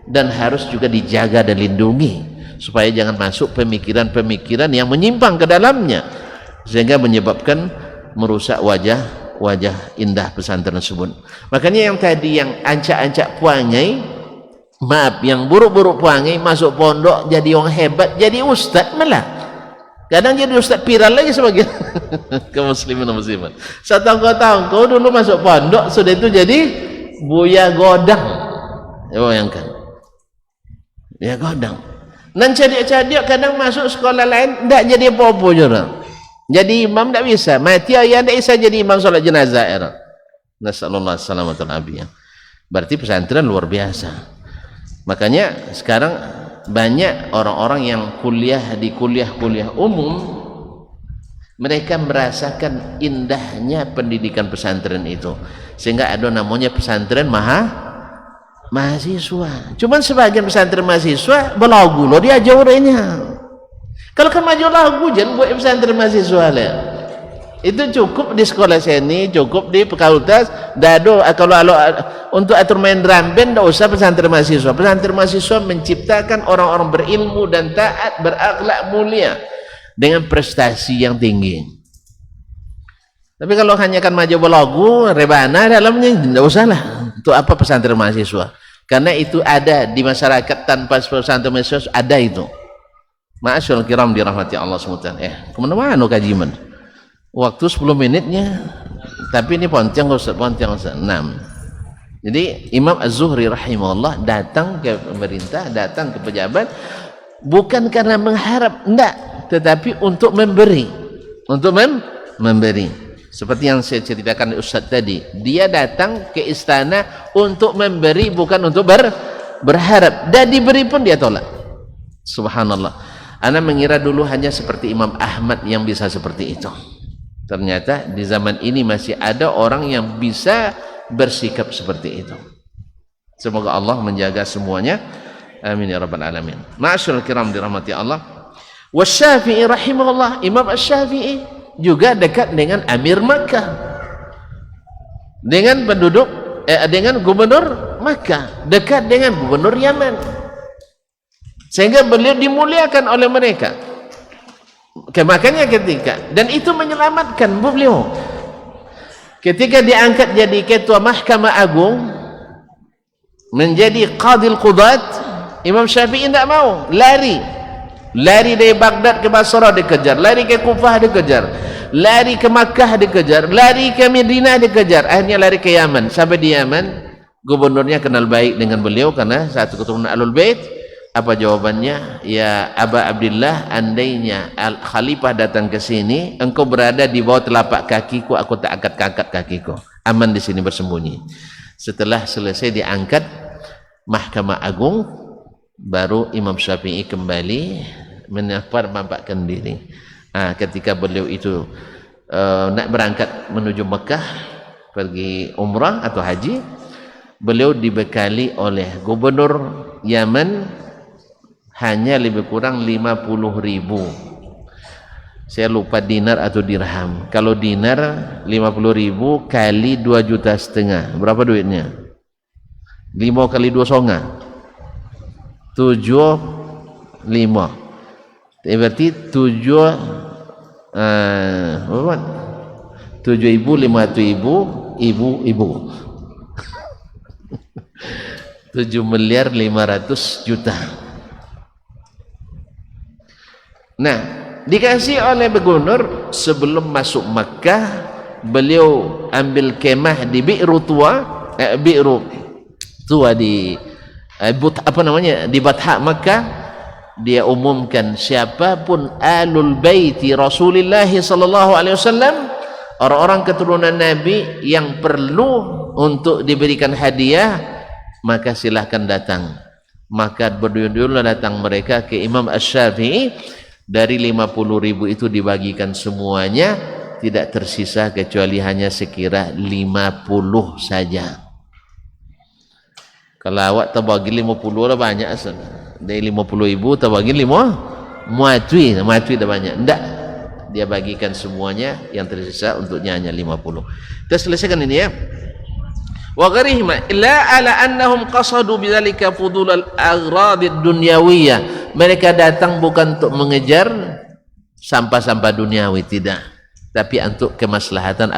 dan harus juga dijaga dan lindungi supaya jangan masuk pemikiran-pemikiran yang menyimpang ke dalamnya sehingga menyebabkan merusak wajah indah pesantren tersebut. Makanya yang tadi yang ancak-ancak puangai, maaf, yang buruk-buruk puangai masuk pondok jadi orang hebat, jadi ustaz malah. Kadang jadi ustaz viral lagi sebagian kaum muslimin dan muslimat. Satu kau dulu masuk pondok, sudah itu jadi buya godang. Ya, bayangkan. Ya godang. Dan cadik-cadik kadang masuk sekolah lain tidak jadi apa-apa juga. Jadi imam tidak bisa. Mati ayah tidak bisa jadi imam solat jenazah. Nasallallahu alaihi wasallam. Berarti pesantren luar biasa. Makanya sekarang banyak orang-orang yang kuliah di kuliah-kuliah umum, mereka merasakan indahnya pendidikan pesantren itu, sehingga ada namanya pesantren mahasiswa. Cuman sebagian pesantren mahasiswa belagu loh dia jauhnya. Kalau kan maju lagu jangan buat pesantren mahasiswa lah. Itu cukup di sekolah seni, cukup di fakultas. Dado kalau untuk atur main drum band tidak usah pesantren mahasiswa. Pesantren mahasiswa menciptakan orang-orang berilmu dan taat, berakhlak mulia dengan prestasi yang tinggi. Tapi kalau hanya kan maju belagu, rebana dalamnya tidak usah lah. Untuk apa pesantren mahasiswa? Karena itu ada di masyarakat tanpa pesantren mahasiswa ada itu. Ma'asyarul kiram dirahmati Allah SWT. Kemana-mana kajian? Waktu 10 menitnya, tapi ini ponteng Ustaz, 6. Jadi Imam Az-Zuhri rahimahullah datang ke pemerintah, datang ke pejabat bukan karena mengharap, enggak, tetapi untuk memberi, memberi. Seperti yang saya ceritakan Ustaz tadi, dia datang ke istana untuk memberi, bukan untuk berharap, dan diberi pun dia tolak. Subhanallah. Ana mengira dulu hanya seperti Imam Ahmad yang bisa seperti itu. Ternyata di zaman ini masih ada orang yang bisa bersikap seperti itu. Semoga Allah menjaga semuanya. Amin ya rabbal alamin. Ma'asyiral kiram dirahmati Allah. Wasyafi'i rahimahullah, Imam Asy-Syafi'i juga dekat dengan Amir Makkah, dengan penduduk dengan gubernur Makkah, dekat dengan gubernur Yaman, sehingga beliau dimuliakan oleh mereka. Makanya ketika, dan itu menyelamatkan beliau ketika diangkat jadi ketua Mahkamah Agung, menjadi Qadil Qudat. Imam Syafi'i tidak mau, lari dari Baghdad ke Basra dikejar, lari ke Kufah dikejar, lari ke Makkah dikejar, lari ke Madinah dikejar, akhirnya lari ke Yaman. Sampai di Yaman gubernurnya kenal baik dengan beliau karena satu keturunan Ahlul Bait. Apa jawabannya? Ya Aba Abdillah, andainya Khalifah datang ke sini, engkau berada di bawah telapak kakiku, aku tak angkat kakiku. Aman di sini bersembunyi. Setelah selesai diangkat Mahkamah Agung, baru Imam Syafi'i kembali menampakkan diri. Ketika beliau itu nak berangkat menuju Mekah, pergi umrah atau haji, beliau dibekali oleh gubernur Yaman hanya lebih kurang 50.000. Saya lupa dinar atau dirham. Kalau dinar 50.000 kali 2,5 juta, berapa duitnya? 5 kali 2 songa 75. Berarti 7.500.000 ibu 7.500.000.000. Nah, dikasih oleh gubernur sebelum masuk Makkah, beliau ambil kemah di Bi'ru Tua di di Batha Makkah. Dia umumkan siapapun alul baiti Rasulullah sallallahu alaihi wasallam, orang-orang keturunan Nabi yang perlu untuk diberikan hadiah, maka silahkan datang. Maka berdua-dua datang mereka ke Imam Asy-Syafi'i. Dari 50.000 itu dibagikan semuanya, tidak tersisa kecuali hanya sekira 50 saja. Kalau awak terbagi 50 lah banyak asal. Dari 50.000 terbagi 5 muatwi dah banyak. Tidak, dia bagikan semuanya, yang tersisa untuknya hanya 50. Kita selesaikan ini ya. Wa gharihima illa ala annahum qasadu bidzalika fudul al-aghrad ad-dunyawiyah. Mereka datang bukan untuk mengejar sampah-sampah duniawi, tidak, tapi untuk kemaslahatan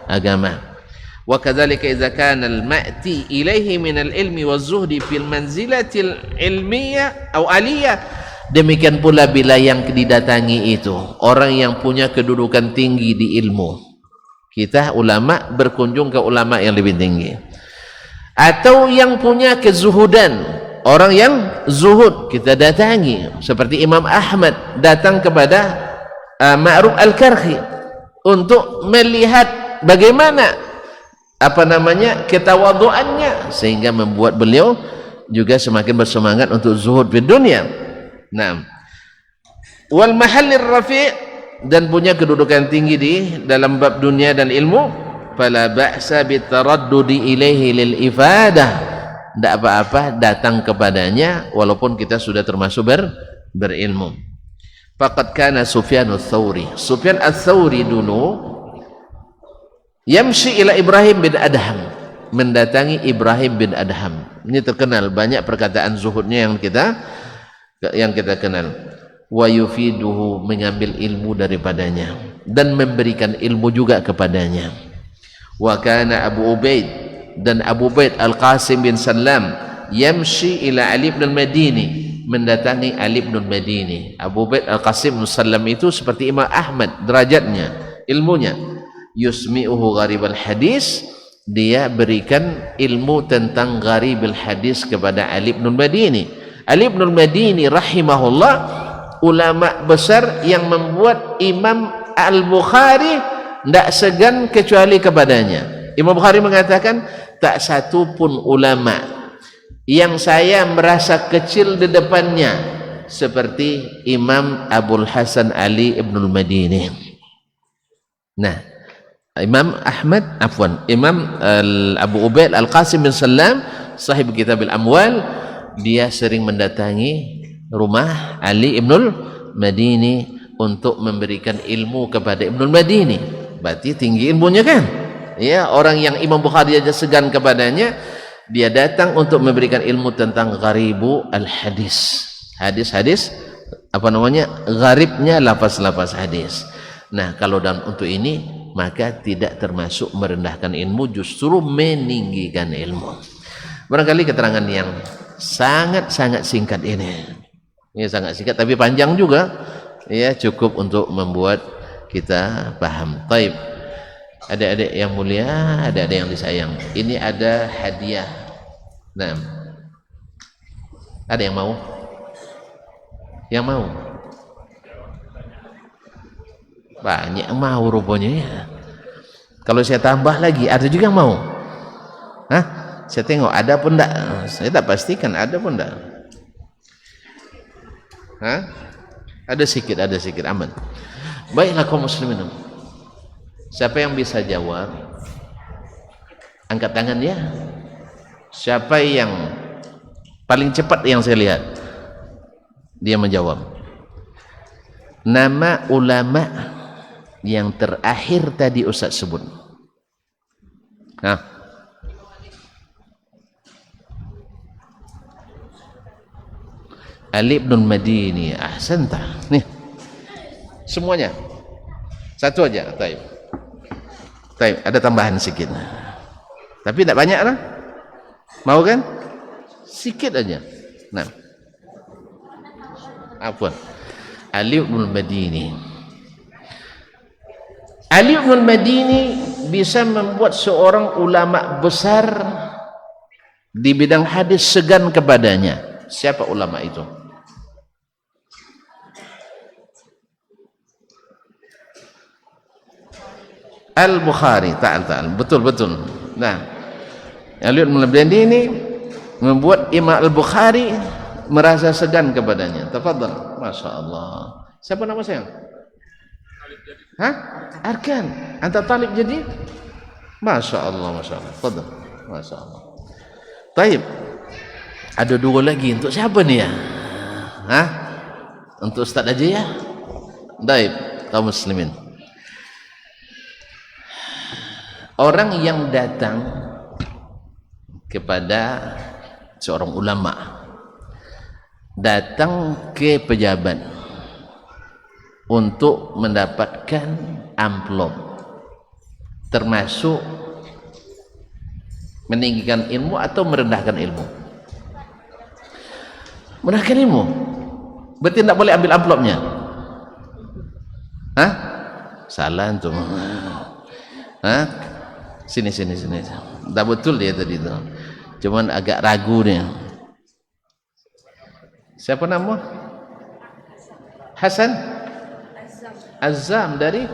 agama. Wa kadzalika idza kana al-ma'ti ilaihi min al-ilmi waz-zuhdi fil manzilati al-ilmiyah aw aliyah. Demikian pula bila yang didatangi itu orang yang punya kedudukan tinggi di ilmu, kita ulama berkunjung ke ulama yang lebih tinggi, atau yang punya kezuhudan, orang yang zuhud kita datangi, seperti Imam Ahmad datang kepada Ma'ruf Al-Karhi untuk melihat bagaimana ketawaduannya, sehingga membuat beliau juga semakin bersemangat untuk zuhud di dunia. Nah, wal mahallir rafi', dan punya kedudukan tinggi di dalam bab dunia dan ilmu, fala ba'sa bitaraddudi ilaihi lil ifadah. Tidak apa-apa datang kepadanya walaupun kita sudah termasuk berilmu. Faqad kana Sufyan ats-Tsauri dulu yamshi ila Ibrahim bin Adham, mendatangi Ibrahim bin Adham. Ini terkenal, banyak perkataan zuhudnya yang kita kenal. Wa yufiduhu, mengambil ilmu daripadanya dan memberikan ilmu juga kepadanya. Wa kana Abu Ubaid, dan Abu Ubaid Al-Qasim bin Sallam yamshi ila Ali bin Al-Madini, mendatangi Ali bin Al-Madini. Abu Ubaid Al-Qasim bin Sallam itu seperti Imam Ahmad derajatnya, ilmunya. Yusmi'uhu gharibal hadis, dia berikan ilmu tentang gharibul hadis kepada Ali bin Al-Madini. Ali bin Al-Madini rahimahullah ulama besar yang membuat Imam Al-Bukhari tidak segan kecuali kepadanya. Imam Bukhari mengatakan, tak satu pun ulama yang saya merasa kecil di depannya seperti Imam Abul Hasan Ali ibn Al-Madini. Nah, Imam Abu Ubaid Al-Qasim bin Sallam, sahib kitab Al-Amwal, dia sering mendatangi rumah Ali ibn Al-Madini untuk memberikan ilmu kepada Ibn Al-Madini. Berarti tinggi ilmunya kan ya, orang yang Imam Bukhari aja segan kepadanya, dia datang untuk memberikan ilmu tentang gharibu al-hadis, hadis-hadis gharibnya lafaz-lafaz hadis. Nah, kalau dalam untuk ini maka tidak termasuk merendahkan ilmu, justru meninggikan ilmu. Barangkali keterangan yang sangat-sangat singkat ini sangat singkat tapi panjang juga ya, cukup untuk membuat kita paham. Taib, adik-adik yang mulia, adik-adik yang disayang, ini ada hadiah. Nah, ada yang mau? Yang mau? Banyak yang mau rupanya ya. Kalau saya tambah lagi, ada juga yang mau? Hah? Saya tengok ada pun enggak? Saya tak pastikan ada pun enggak. Hah? Ada sedikit, aman. Baiklah kaum muslimin. Siapa yang bisa jawab? Angkat tangan ya. Siapa yang paling cepat yang saya lihat? Dia menjawab. Nama ulama yang terakhir tadi Ustaz sebut. Hah? Ali ibn Madini. Ahsanta. Nih. Semuanya. Satu aja. Taib. Taib, ada tambahan sedikit. Tapi tidak banyak lah. Mau kan? Sikit aja. Nah. Afwan. Ali ibn Madini. Ali ibn Madini bisa membuat seorang ulama besar di bidang hadis segan kepadanya. Siapa ulama itu? Al-Bukhari. Ta'al. Betul. Nah, Ali ibn Madini ini membuat Imam Al-Bukhari merasa segan kepadanya. Tafadhal. Masya Allah. Siapa nama saya? Hah? Arkan. Anta talib jadi? Masya Allah. Tafadhal. Masya Allah. Taib. Ada dua lagi untuk siapa nih ya? Hah? Untuk Ustaz aja ya? Taib. Kaum muslimin. Orang yang datang kepada seorang ulama, datang ke pejabat untuk mendapatkan amplop, termasuk meninggikan ilmu atau merendahkan ilmu. Merendahkan ilmu berarti tidak boleh ambil amplopnya. Hah? Salah antum. Hah? Sini. Dah betul dia tadi tu. Cuman agak ragu dia. Siapa nama? Hasan? Azam dari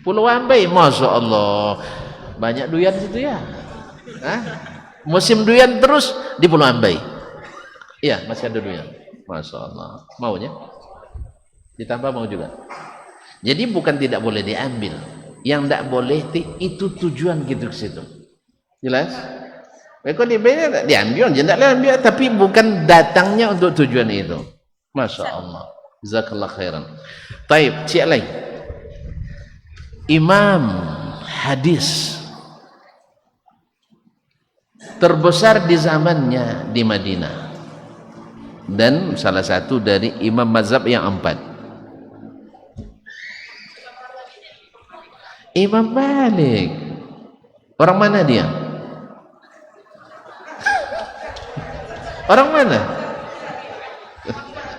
Pulau Ambai. Masya Allah. Banyak duyan situ ya. Hah? Musim duyan terus di Pulau Ambai. Iya, masih ada duyan. Masya Allah. Maunya? Ditambah mau juga. Jadi bukan tidak boleh diambil. Yang tidak boleh itu tujuan gitu ke situ. Jelas? Mereka diambil, tidak ambil, tapi bukan datangnya untuk tujuan itu. Masya Allah. Jazakallah khairan. Taib, cik lain. Imam hadis terbesar di zamannya di Madinah dan salah satu dari imam mazhab yang 4. Imam Malik. Orang mana dia? Orang mana?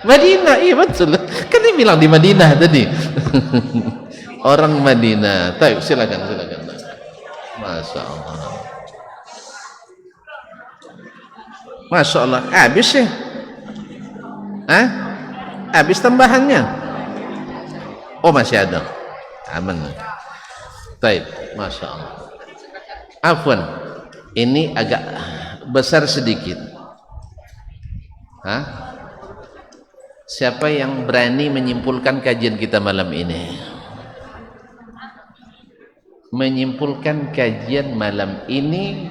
Madinah. Iya betul. Kan dia bilang di Madinah tadi. Orang Madinah. Taib, silakan. Masya Allah. Masya Allah. Habis ya? Hah? Habis tambahannya? Oh masih ada. Aman. Taib, Masya Allah. Afwan, ini agak besar sedikit. Hah? Siapa yang berani menyimpulkan kajian kita malam ini? Menyimpulkan kajian malam ini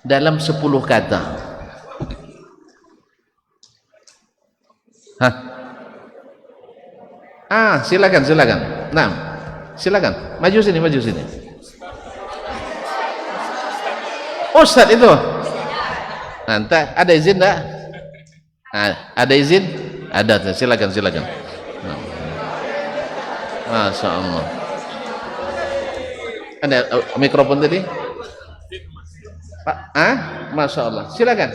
dalam 10 kata. Hah? Silakan. Nah, silakan. Maju sini. Ustaz itu. Nanti ada izin tak? Ada izin? Ada. Silakan. Nah. Masya Allah. Ada mikrofon tadi? Pak, Masya Allah. Silakan.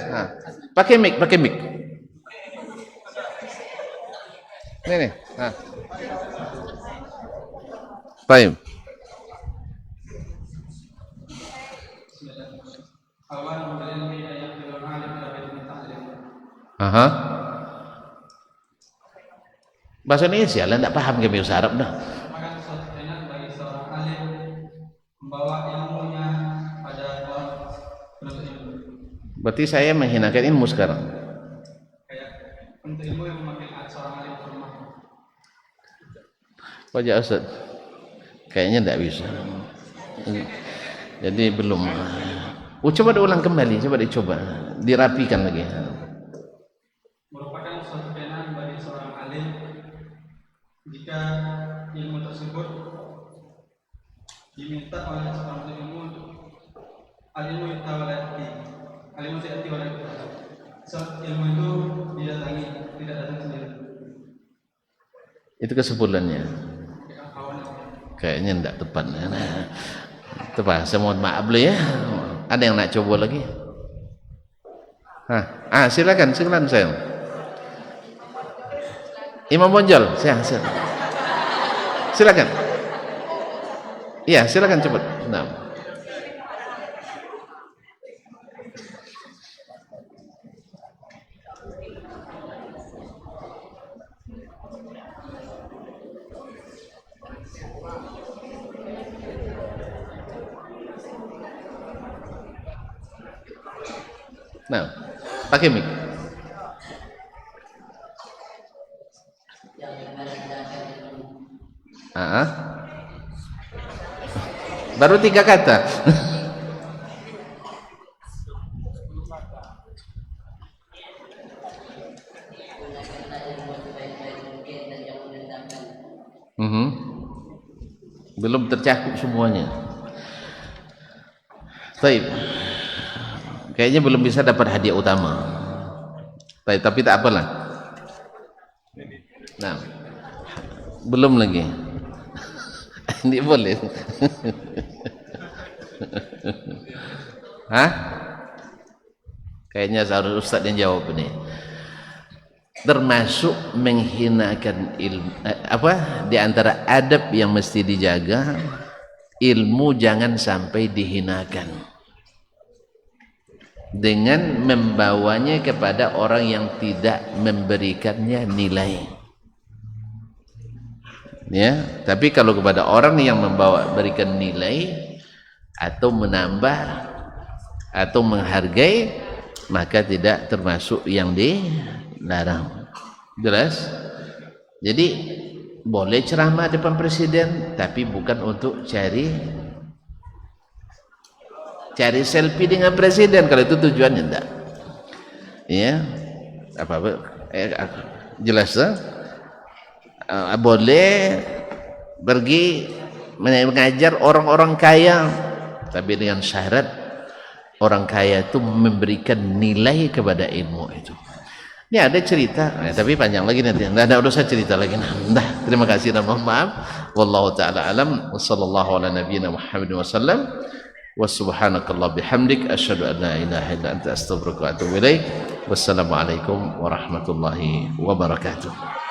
Pakai mic. Ini. Baik. Bahasa Indonesia lah, tidak paham kami bahasa Arab dah. Bagi seorang alim membawa ilmunya pada orang penuntut ilmu. Berarti saya menghinakan ilmu sekarang. Kayak penuntut ilmu yang memakai seorang alim ke rumah. Wajah Ustaz, kayaknya tidak bisa. Jadi belum. Coba diulang kembali, coba dirapikan lagi. Merupakan suatu kenan bagi seorang alim jika ilmu tersebut diminta oleh seorang ilmu untuk alimu yatawalati, alimu yatawalati. ilmu itu didatangi, tidak datang sendiri. Itu kesimpulannya. Kayaknya tidak tepat. Tepat. Saya mohon maaf dulu ya. Ada yang nak coba lagi? Silakan saya. Imam Bonjol, silakan. Iya, silakan cepat. Nah. Nah, pakai mic. Baru 3 kata. Belum tercakup semuanya. Baik. Kayaknya belum bisa dapat hadiah utama. Baik, tapi tak apalah. Nah, belum lagi. Ini boleh. Kayaknya seharusnya Ustaz yang jawab ini. Termasuk menghinakan ilmu, di antara adab yang mesti dijaga, ilmu jangan sampai dihinakan dengan membawanya kepada orang yang tidak memberikannya nilai. Ya, tapi kalau kepada orang yang berikan nilai atau menambah atau menghargai, maka tidak termasuk yang dilarang. Jelas? Jadi boleh ceramah depan presiden, tapi bukan untuk cari selfie dengan presiden. Kalau itu tujuannya enggak. Ya, jelas? Boleh pergi mengajar orang-orang kaya, tapi dengan syarat orang kaya itu memberikan nilai kepada ilmu itu. Ini ada cerita, tapi panjang lagi nanti. Nggak ada usah cerita lagi. Nah, terima kasih dan mohon maaf. Wallahu taala alam. Wassallallahu ala nabiyyina Muhammadin wasallam. Wa subhanakallah bihamdik asyhadu an la ilaha illa anta astaghfiruka wa atubu ilaik. Wassalamualaikum warahmatullahi wabarakatuh.